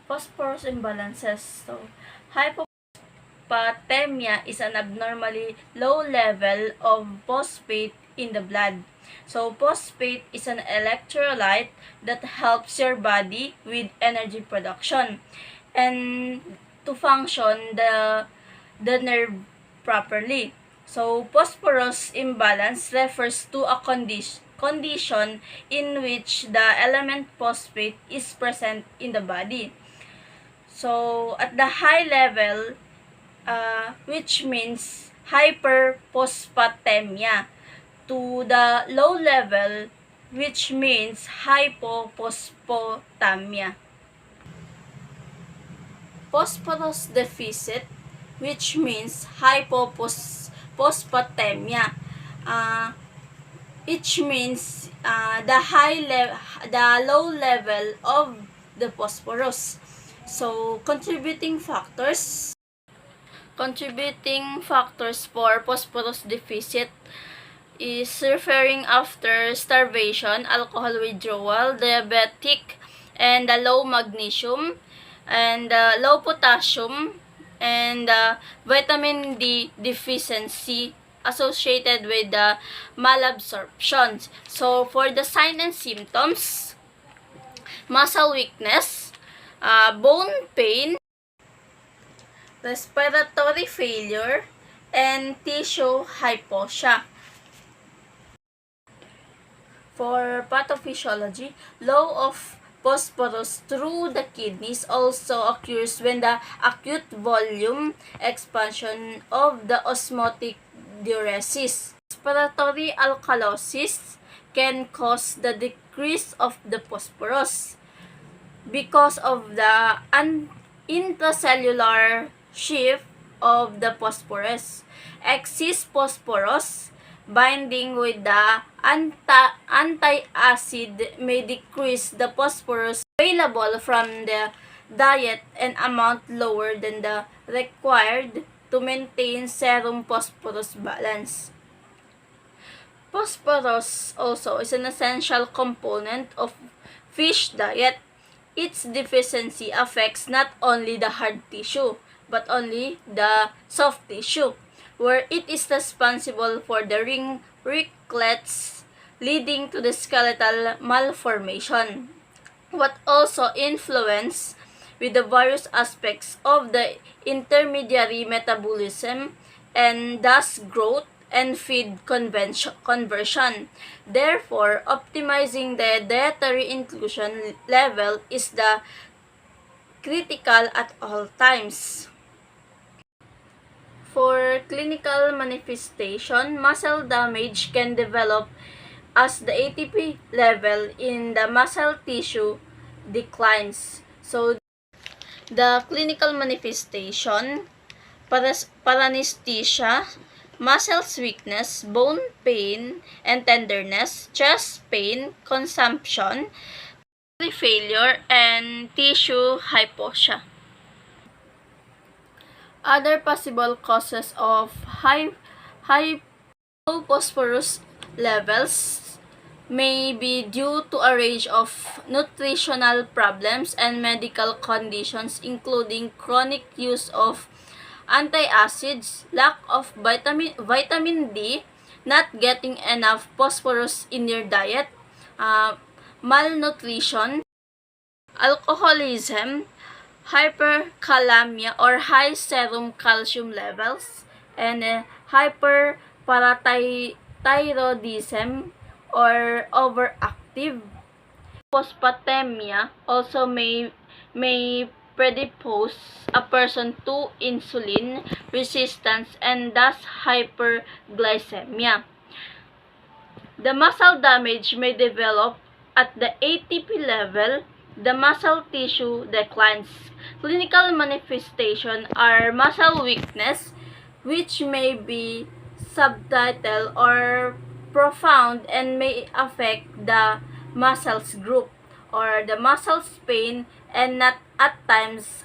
Phosphorus imbalances. So, hypophosphatemia is an abnormally low level of phosphate in the blood. So phosphate is an electrolyte that helps your body with energy production and to function the nerve properly. So phosphorus imbalance refers to a condition in which the element phosphate is present in the body. So at the high level, which means hyperphosphatemia, to the low level, which means hypophosphatemia. Phosphorus deficit, which means hypophosphatemia, which means the low level of the phosphorus. So contributing factors for phosphorus deficit is referring after starvation, alcohol withdrawal, diabetic, and low magnesium, and low potassium, and vitamin D deficiency associated with the malabsorption. So for the sign and symptoms, muscle weakness, bone pain, respiratory failure, and tissue hypoxia. For pathophysiology, low of phosphorus through the kidneys also occurs when the acute volume expansion of the osmotic diuresis. Respiratory alkalosis can cause the decrease of the phosphorus because of the intracellular shift of the phosphorus. Excess phosphorus binding with the anti-acid may decrease the phosphorus available from the diet and amount lower than the required to maintain serum phosphorus balance. Phosphorus also is an essential component of fish diet. Its deficiency affects not only the hard tissue, but only the soft tissue, where it is responsible for the ringlets leading to the skeletal malformation. What also influence with the various aspects of the intermediary metabolism and thus growth and feed conversion. Therefore, optimizing the dietary inclusion level is the critical at all times. For clinical manifestation, muscle damage can develop as the ATP level in the muscle tissue declines. So, the clinical manifestation, paranesthesia, muscle weakness, bone pain and tenderness, chest pain, consumption, failure, and tissue hypoxia. Other possible causes of high low phosphorus levels may be due to a range of nutritional problems and medical conditions, including chronic use of antacids, lack of vitamin D, not getting enough phosphorus in your diet, malnutrition, alcoholism, hyperkalemia or high serum calcium levels, and hyperparathyroidism or overactive. Phosphatemia also may predispose a person to insulin resistance and thus hyperglycemia. The muscle damage may develop at the ATP level. The muscle tissue declines. Clinical manifestations are muscle weakness, which may be subtle or profound and may affect the muscles group or the muscles pain and not at times.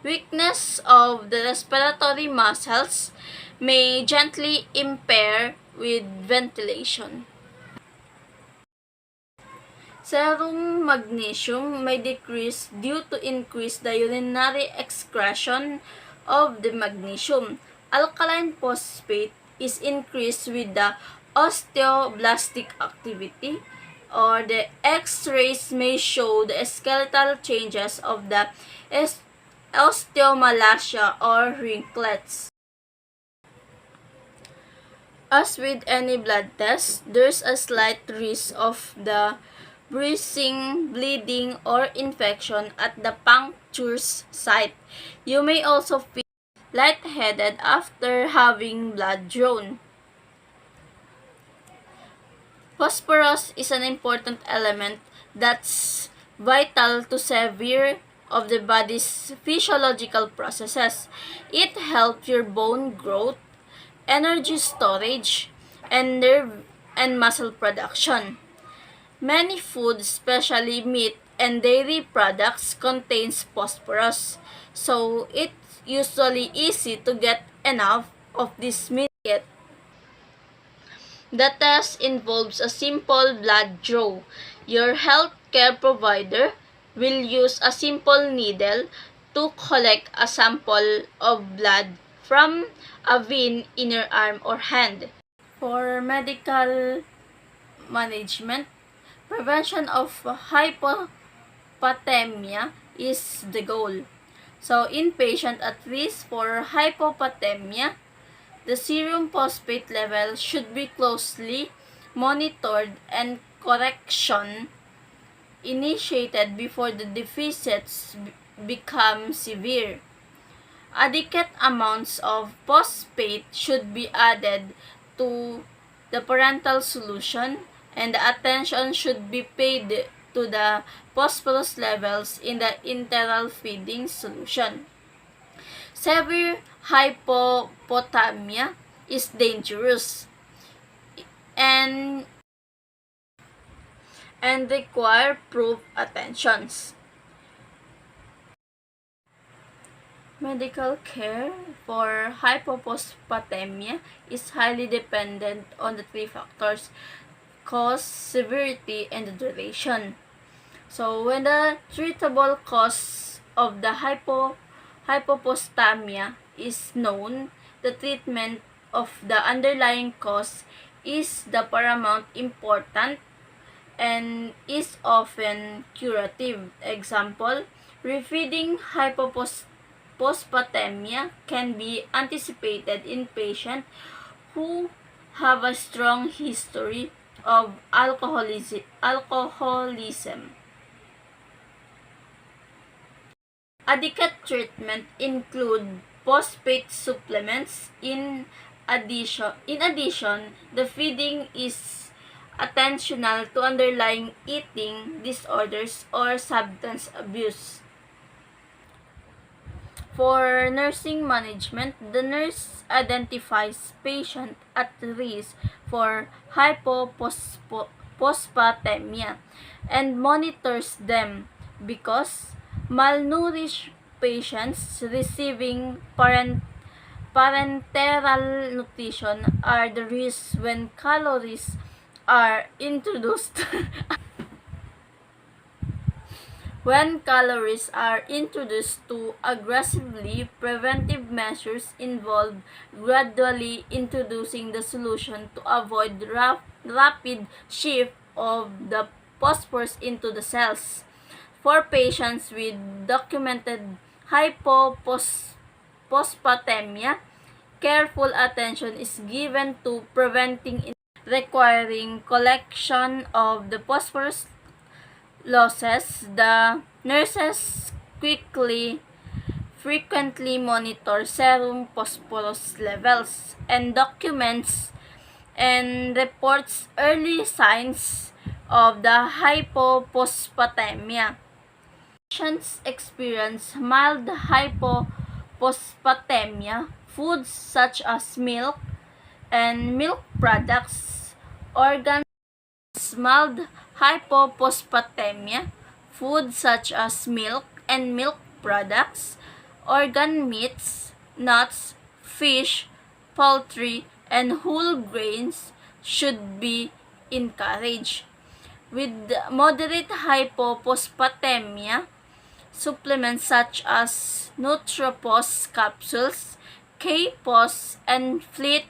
Weakness of the respiratory muscles may gently impair with ventilation. Serum magnesium may decrease due to increase the urinary excretion of the magnesium. Alkaline phosphate is increased with the osteoblastic activity, or the X-rays may show the skeletal changes of the osteomalacia or ringlets. As with any blood test, there's a slight risk of the bruising, bleeding, or infection at the puncture site. You may also feel lightheaded after having blood drawn. Phosphorus is an important element that's vital to several of the body's physiological processes. It helps your bone growth, energy storage, and nerve and muscle production. Many foods, especially meat and dairy products, contains phosphorus, so it's usually easy to get enough of this mineral. The test involves a simple blood draw. Your healthcare provider will use a simple needle to collect a sample of blood from a vein in your arm or hand. For medical management, prevention of hypopathemia is the goal. So, in patient at risk for hypopathemia, the serum phosphate level should be closely monitored and correction initiated before the deficits become severe. Adequate amounts of phosphate should be added to the parental solution, and the attention should be paid to the phosphorus levels in the enteral feeding solution. Severe hypopotamia is dangerous and require prompt attentions. Medical care for hypophosphatemia is highly dependent on the three factors: cause, severity, and the duration. So, when the treatable cause of the hypophosphatemia is known, the treatment of the underlying cause is the paramount important and is often curative. Example, refeeding hypophosphatemia can be anticipated in patients who have a strong history of alcoholism. Adequate treatment include phosphate supplements. In addition, the feeding is attentional to underlying eating disorders or substance abuse. For nursing management, the nurse identifies patients at risk for hypophosphatemia and monitors them because malnourished patients receiving parenteral nutrition are the risk when calories are introduced. When calories are introduced too aggressively, preventive measures involve gradually introducing the solution to avoid rapid shift of the phosphorus into the cells. For patients with documented hypophosphatemia, careful attention is given to preventing requiring collection of the phosphorus losses. The nurses frequently monitor serum phosphorus levels and documents and reports early signs of the hypophosphatemia. Patients experience mild hypophosphatemia. Foods such as milk and milk products, organ mild hypophosphatemia. Foods such as milk and milk products, organ meats, nuts, fish, poultry, and whole grains should be encouraged. With moderate hypophosphatemia, supplements such as Nutropos capsules, K-Pos, and Fleet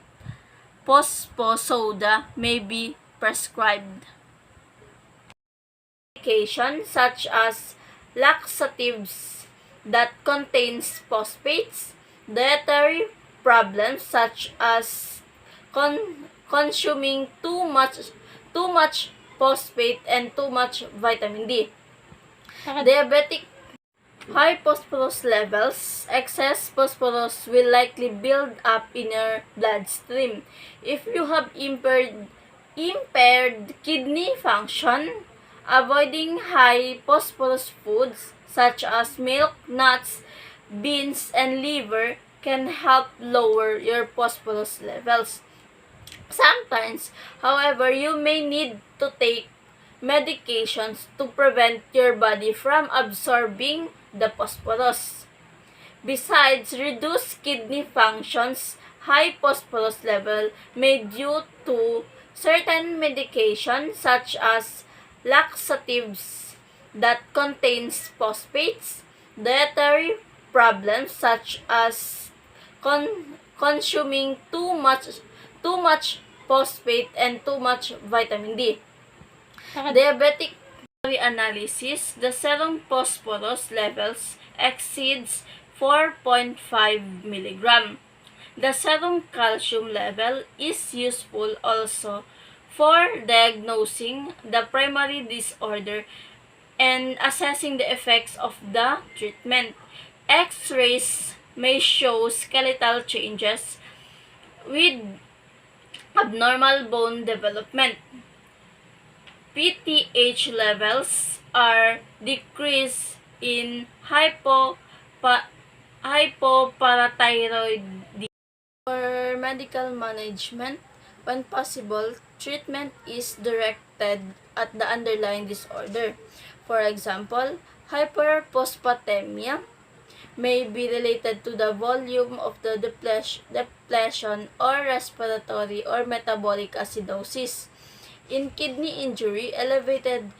phosphosoda may be prescribed. Medication such as laxatives that contains phosphates, dietary problems such as consuming too much phosphate and too much vitamin D. Diabetic high phosphorus levels, excess phosphorus will likely build up in your bloodstream. If you have impaired kidney function, avoiding high phosphorus foods such as milk, nuts, beans, and liver can help lower your phosphorus levels. Sometimes, however, you may need to take medications to prevent your body from absorbing the phosphorus. Besides reduced kidney functions, high phosphorus level may due to certain medications such as laxatives that contains phosphates, dietary problems such as consuming too much phosphate and too much vitamin D. Diabetic analysis, the serum phosphorus levels exceeds 4.5 mg. The serum calcium level is useful also for diagnosing the primary disorder and assessing the effects of the treatment. X-rays may show skeletal changes with abnormal bone development. PTH levels are decreased in hypoparathyroidism. For medical management, when possible, treatment is directed at the underlying disorder. For example, hyperphosphatemia may be related to the volume of the depletion or respiratory or metabolic acidosis. In kidney injury, elevated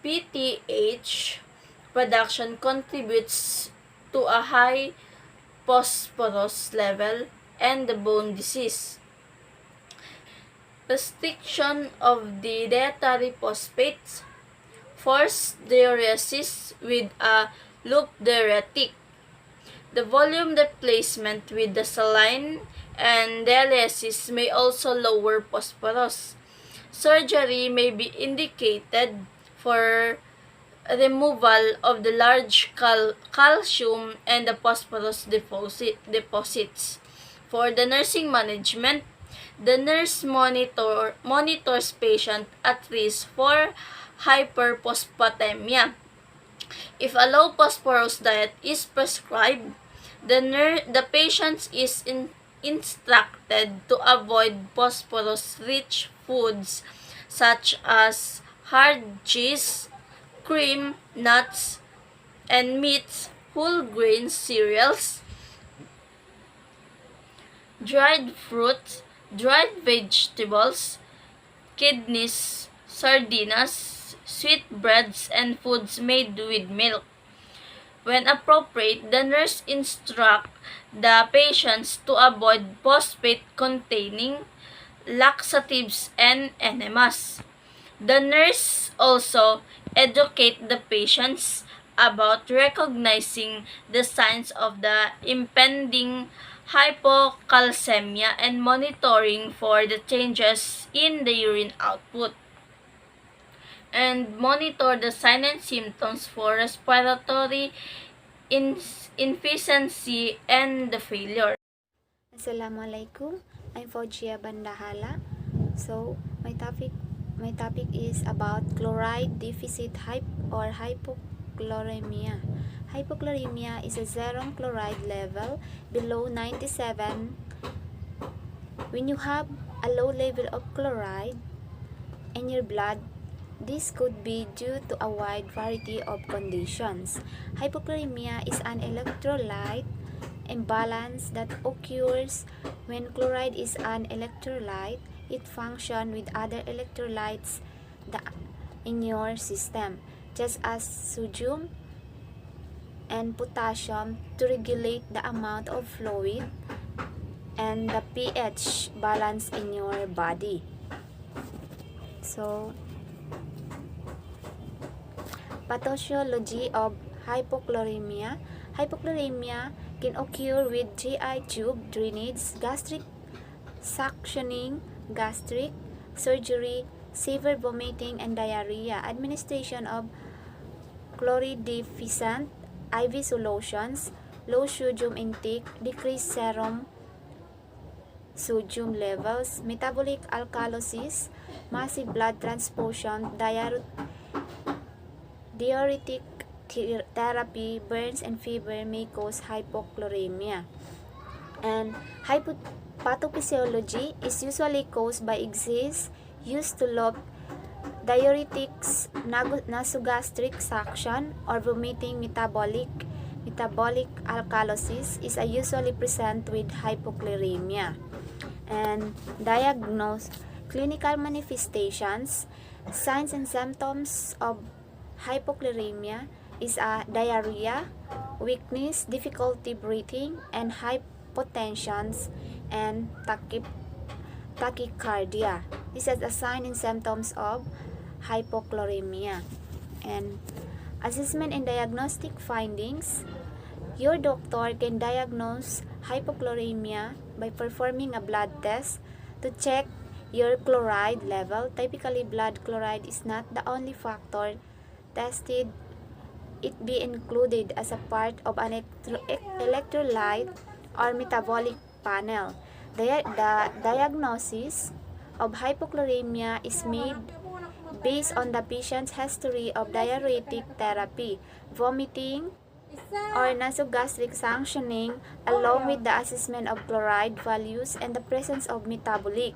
PTH production contributes to a high phosphorus level and the bone disease. Restriction of the dietary phosphates, forced diuresis with a loop diuretic. The volume replacement with the saline and dialysis may also lower phosphorus. Surgery may be indicated for removal of the large calcium and the phosphorus deposits. For the nursing management, the nurse monitors patient at risk for hyperphosphatemia. If a low phosphorus diet is prescribed, the patient is instructed to avoid phosphorus-rich foods such as hard cheese, cream, nuts, and meats, whole grain cereals, dried fruits, dried vegetables, kidneys, sardinas, sweetbreads, and foods made with milk. When appropriate, the nurse instructs the patients to avoid phosphate-containing laxatives and enemas. The nurse also educates the patients about recognizing the signs of the impending hypocalcemia and monitoring for the changes in the urine output. And monitor the signs and symptoms for respiratory inefficiency and the failure. Assalamualaikum. I'm Fojia Bandahala. So my topic is about chloride deficit or hypochloremia. Hypochloremia is a serum chloride level below 97. When you have a low level of chloride in your blood, this could be due to a wide variety of conditions. Hypochloremia is an electrolyte imbalance that occurs when chloride is an electrolyte. It functions with other electrolytes in your system, just as sodium and potassium, to regulate the amount of fluid and the pH balance in your body. So, pathology of hypochloremia. Hypochloremia can occur with GI tube drainage, gastric suctioning, gastric surgery, severe vomiting, and diarrhea. Administration of chloride-deficient IV solutions, low sodium intake, decreased serum sodium levels, metabolic alkalosis, massive blood transfusion, diuretic therapy, burns, and fever may cause hypochloremia. And pathophysiology is usually caused by excess use to low diuretics, nasogastric suction, or vomiting. Metabolic alkalosis is usually present with hypochloremia. And clinical manifestations, signs and symptoms of hypochloremia is diarrhea, weakness, difficulty breathing, and hypotension and tachycardia. This is a sign and symptoms of hypochloremia. And assessment and diagnostic findings. Your doctor can diagnose hypochloremia by performing a blood test to check your chloride level. Typically, blood chloride is not the only factor tested. It be included as a part of an electrolyte or metabolic panel. The diagnosis of hypochloremia is made based on the patient's history of diuretic therapy, vomiting, or nasogastric functioning, along with the assessment of chloride values and the presence of metabolic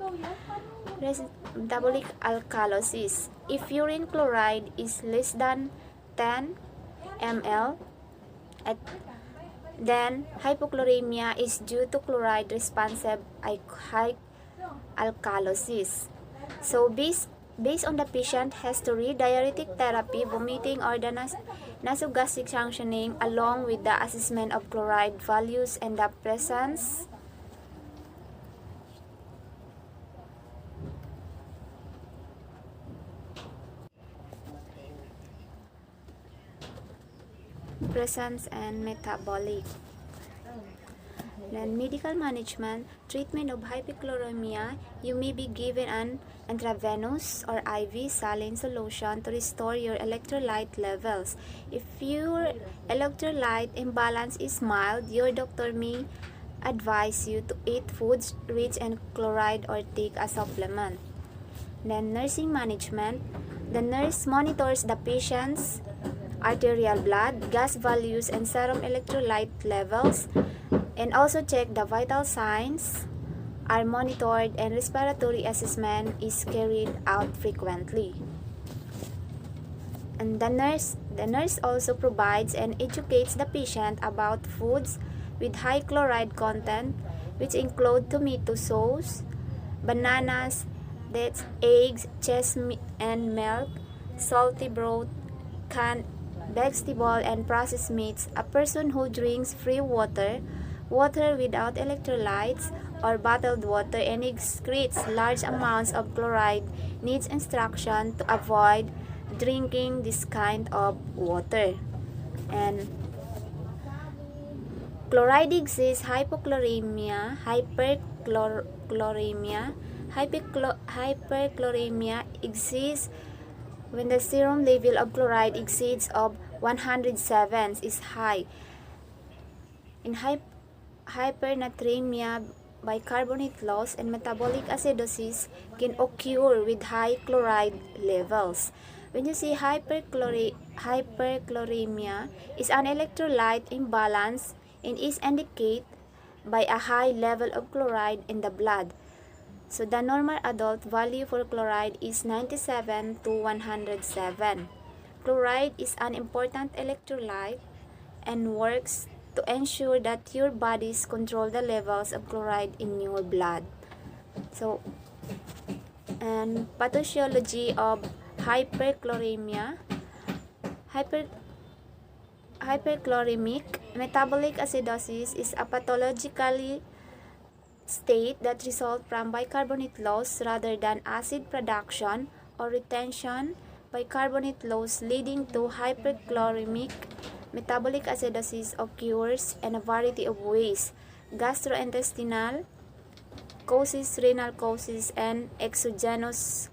alkalosis. If urine chloride is less than 10 ml, then hypochloremia is due to chloride responsive high alkalosis. So based on the patient history, diuretic therapy, vomiting, or the nasogastric functioning, along with the assessment of chloride values and the presence and metabolic. Then medical management, treatment of hypochloremia, you may be given an intravenous or IV saline solution to restore your electrolyte levels. If your electrolyte imbalance is mild, your doctor may advise you to eat foods rich in chloride or take a supplement. Then nursing management, the nurse monitors the patient's arterial blood, gas values, and serum electrolyte levels, and also check the vital signs are monitored, and respiratory assessment is carried out frequently. And the nurse also provides and educates the patient about foods with high chloride content, which include tomato sauce, bananas, dates, eggs, cheese and milk, salty broth, canned vegetable, and processed meats. A person who drinks free water without electrolytes, or bottled water, and excretes large amounts of chloride needs instruction to avoid drinking this kind of water. And chloride exists, hypochloremia, hyperchloremia exists when the serum level of chloride exceeds of 107 is high. In hypernatremia, bicarbonate loss and metabolic acidosis can occur with high chloride levels. When you see hyperchloremia is an electrolyte imbalance and is indicated by a high level of chloride in the blood. So the normal adult value for chloride is 97 to 107. Chloride is an important electrolyte and works to ensure that your bodies control the levels of chloride in your blood. So, and pathology of hyperchloremia, hyperchloremic metabolic acidosis is a state that result from bicarbonate loss rather than acid production or retention. Bicarbonate loss leading to hyperchloremic metabolic acidosis occurs in a variety of ways: gastrointestinal causes, renal causes, and exogenous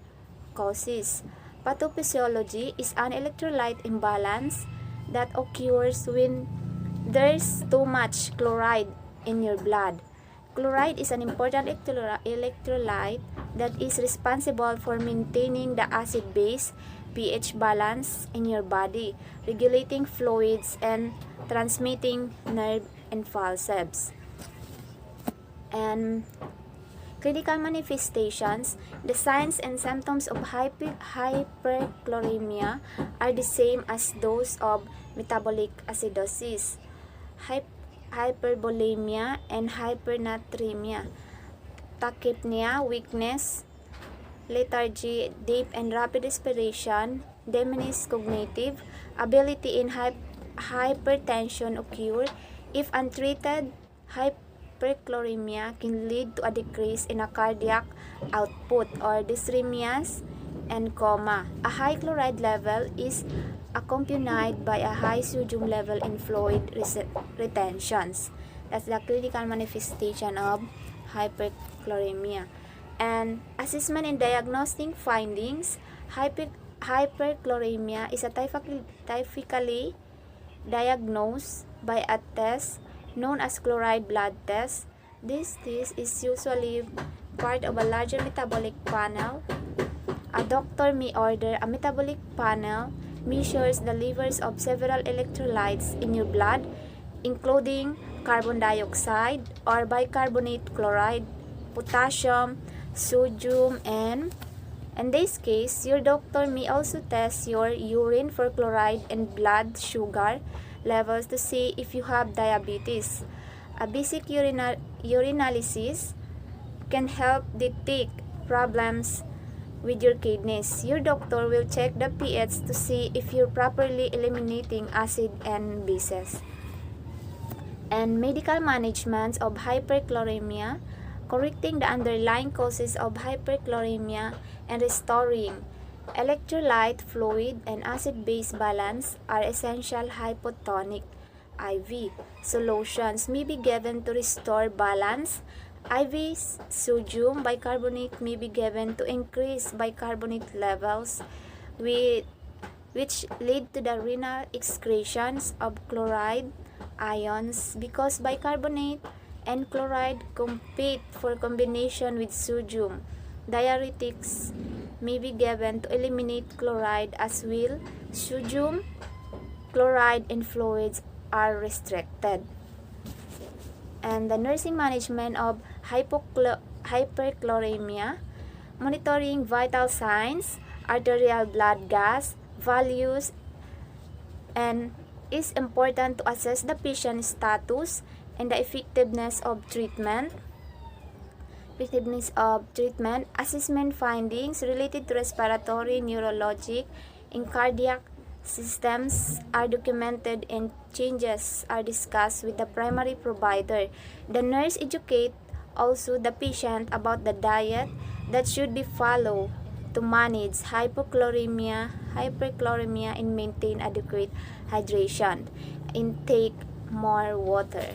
causes. Pathophysiology is an electrolyte imbalance that occurs when there's too much chloride in your blood. Chloride is an important electrolyte that is responsible for maintaining the acid-base pH balance in your body, regulating fluids, and transmitting nerve impulses. And clinical manifestations, the signs and symptoms of hyperchloremia are the same as those of metabolic acidosis, hypervolemia, and hypernatremia. Tachypnea, weakness, lethargy, deep and rapid respiration, diminished cognitive ability in hypertension occur. If untreated, hyperchloremia can lead to a decrease in a cardiac output or dysrhythmias and coma. A high chloride level is accompanied by a high sodium level in fluid retentions. That's the clinical manifestation of hyperchloremia. And assessment and diagnostic findings, hyperchloremia is a typically diagnosed by a test known as chloride blood test. This test is usually part of a larger metabolic panel. A doctor may order a metabolic panel measures the levels of several electrolytes in your blood, including carbon dioxide or bicarbonate, chloride, potassium, sodium, and in this case, your doctor may also test your urine for chloride and blood sugar levels to see if you have diabetes. A basic urinalysis can help detect problems with your kidneys. Your doctor will check the pH to see if you're properly eliminating acid and bases. And medical management of hyperchloremia, correcting the underlying causes of hyperchloremia and restoring electrolyte, fluid, and acid-base balance are essential. Hypotonic IV solutions may be given to restore balance. IV sodium bicarbonate may be given to increase bicarbonate levels, which lead to the renal excretions of chloride ions because bicarbonate and chloride compete for combination with sodium. Diuretics may be given to eliminate chloride as well. Sodium, chloride, and fluids are restricted. And the nursing management of hyperchloremia, monitoring vital signs, arterial blood gas values, and is important to assess the patient's status and the effectiveness of treatment. Assessment findings related to respiratory, neurologic, and cardiac systems are documented and changes are discussed with the primary provider. The nurse educates also the patient about the diet that should be followed to manage hyperchloremia and maintain adequate hydration. Intake more water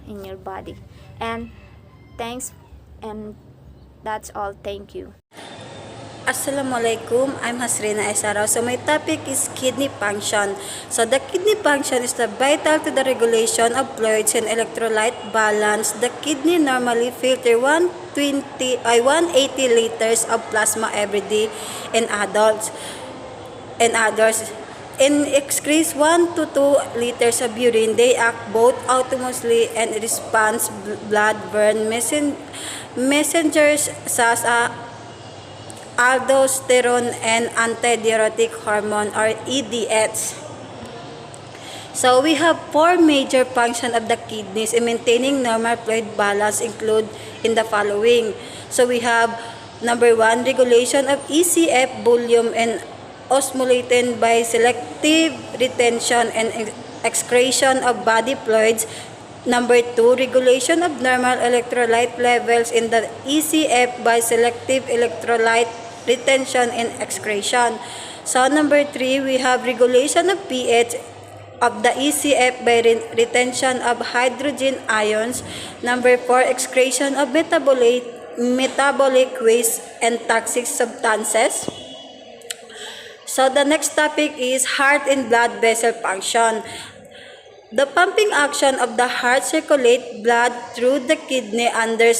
in your body. And thanks, and that's all. Thank you. Assalamualaikum, I'm Hasrina Esaro. So my topic is kidney function. So the kidney function is vital to the regulation of fluids and electrolyte balance. The kidney normally filter 180 liters of plasma every day in adults and others, and excretes 1 to 2 liters of urine. They act both autonomously and response blood-borne messengers such as aldosterone and antidiuretic hormone or EDH. So we have 4 major functions of the kidneys in maintaining normal fluid balance include in the following. So we have number 1, regulation of ECF volume and osmolated by selective retention and excretion of body fluids. Number 2, regulation of normal electrolyte levels in the ECF by selective electrolyte retention and excretion. So number 3, we have regulation of pH of the ECF by retention of hydrogen ions. Number 4, excretion of metabolic waste and toxic substances. So the next topic is heart and blood vessel function. The pumping action of the heart circulate blood through the kidney under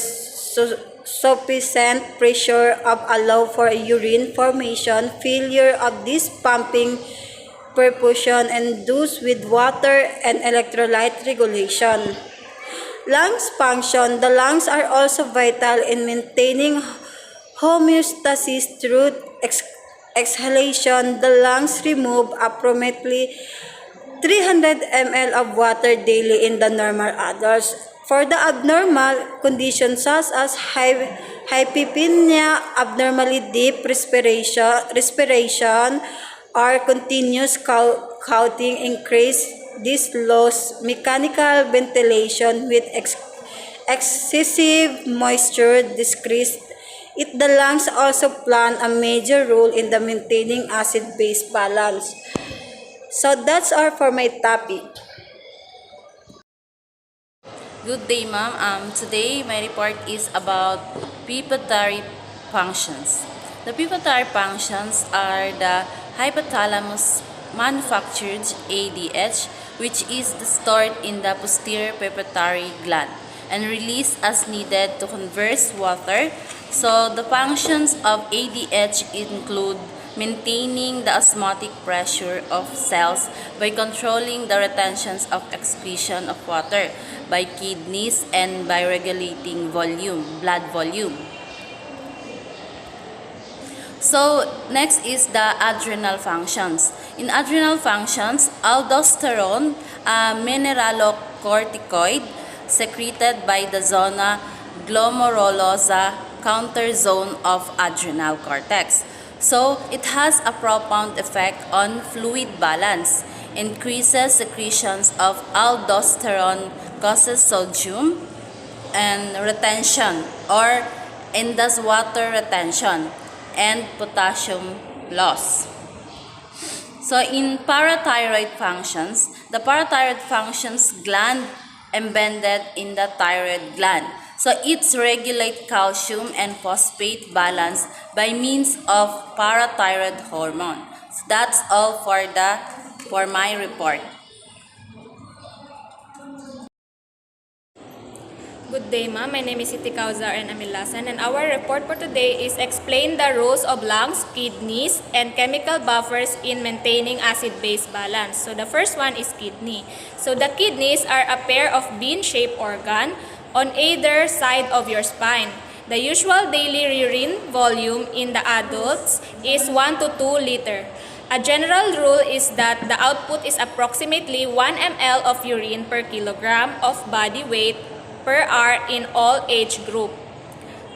sufficient pressure of allow for urine formation. Failure of this pumping perfusion induced with water and electrolyte regulation. Lungs function. The lungs are also vital in maintaining homeostasis through exhalation. The lungs remove approximately 300 ml of water daily in the normal adults. For the abnormal conditions such as hypopnea, abnormally deep respiration or continuous coughing increase this loss mechanical ventilation with excessive moisture decrease it. The lungs also play a major role in the maintaining acid-base balance. So that's all for my topic. Good day, ma'am. Today my report is about pituitary functions. The pituitary functions are the hypothalamus manufactured ADH, which is stored in the posterior pituitary gland and released as needed to convert water. So the functions of ADH include maintaining the osmotic pressure of cells by controlling the retentions of excretion of water by kidneys and by regulating blood volume. So next is the adrenal functions. In adrenal functions, aldosterone, a mineralocorticoid secreted by the zona glomerulosa counter zone of adrenal cortex. So it has a profound effect on fluid balance, increases secretions of aldosterone, causes sodium and retention or induces water retention and potassium loss. So in parathyroid functions, the parathyroid functions gland embedded in the thyroid gland. So it regulates calcium and phosphate balance by means of parathyroid hormone. So that's all for my report. Good day, ma'am. My name is Siti Kauzar and Amilasan, and our report for today is explain the roles of lungs, kidneys, and chemical buffers in maintaining acid-base balance. So the first one is kidney. So the kidneys are a pair of bean-shaped organ on either side of your spine. The usual daily urine volume in the adults is 1 to 2 liter. A general rule is that the output is approximately 1 ml of urine per kilogram of body weight per hour in all age group.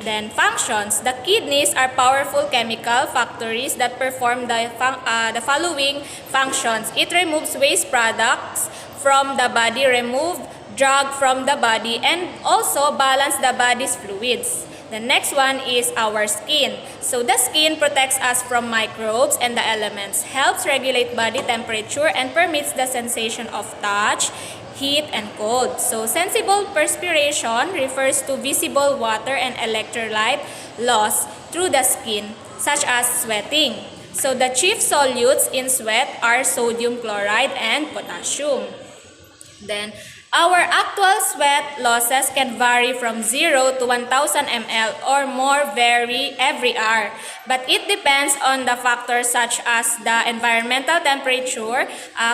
Then functions. The kidneys are powerful chemical factories that perform the following functions. It removes waste products from the body, remove drug from the body, and also balance the body's fluids. The next one is our skin. So the skin protects us from microbes and the elements, helps regulate body temperature, and permits the sensation of touch, heat, and cold. So sensible perspiration refers to visible water and electrolyte loss through the skin, such as sweating. So the chief solutes in sweat are sodium chloride and potassium. Then our actual sweat losses can vary from 0 to 1000 ml or more vary every hour. But it depends on the factors such as the environmental temperature,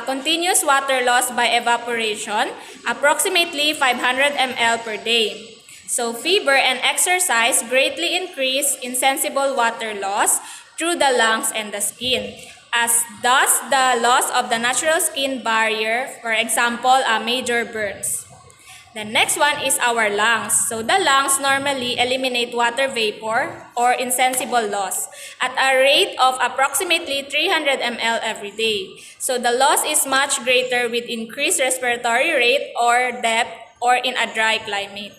continuous water loss by evaporation, approximately 500 ml per day. So fever and exercise greatly increase insensible water loss through the lungs and the skin, as does the loss of the natural skin barrier, for example, major burns. The next one is our lungs. So the lungs normally eliminate water vapor or insensible loss at a rate of approximately 300 ml every day. So the loss is much greater with increased respiratory rate or depth or in a dry climate.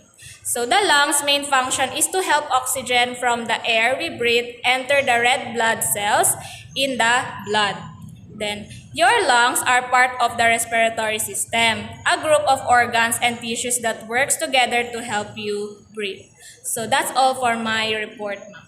So the lungs' main function is to help oxygen from the air we breathe enter the red blood cells in the blood. Then, your lungs are part of the respiratory system, a group of organs and tissues that works together to help you breathe. So that's all for my report, ma'am.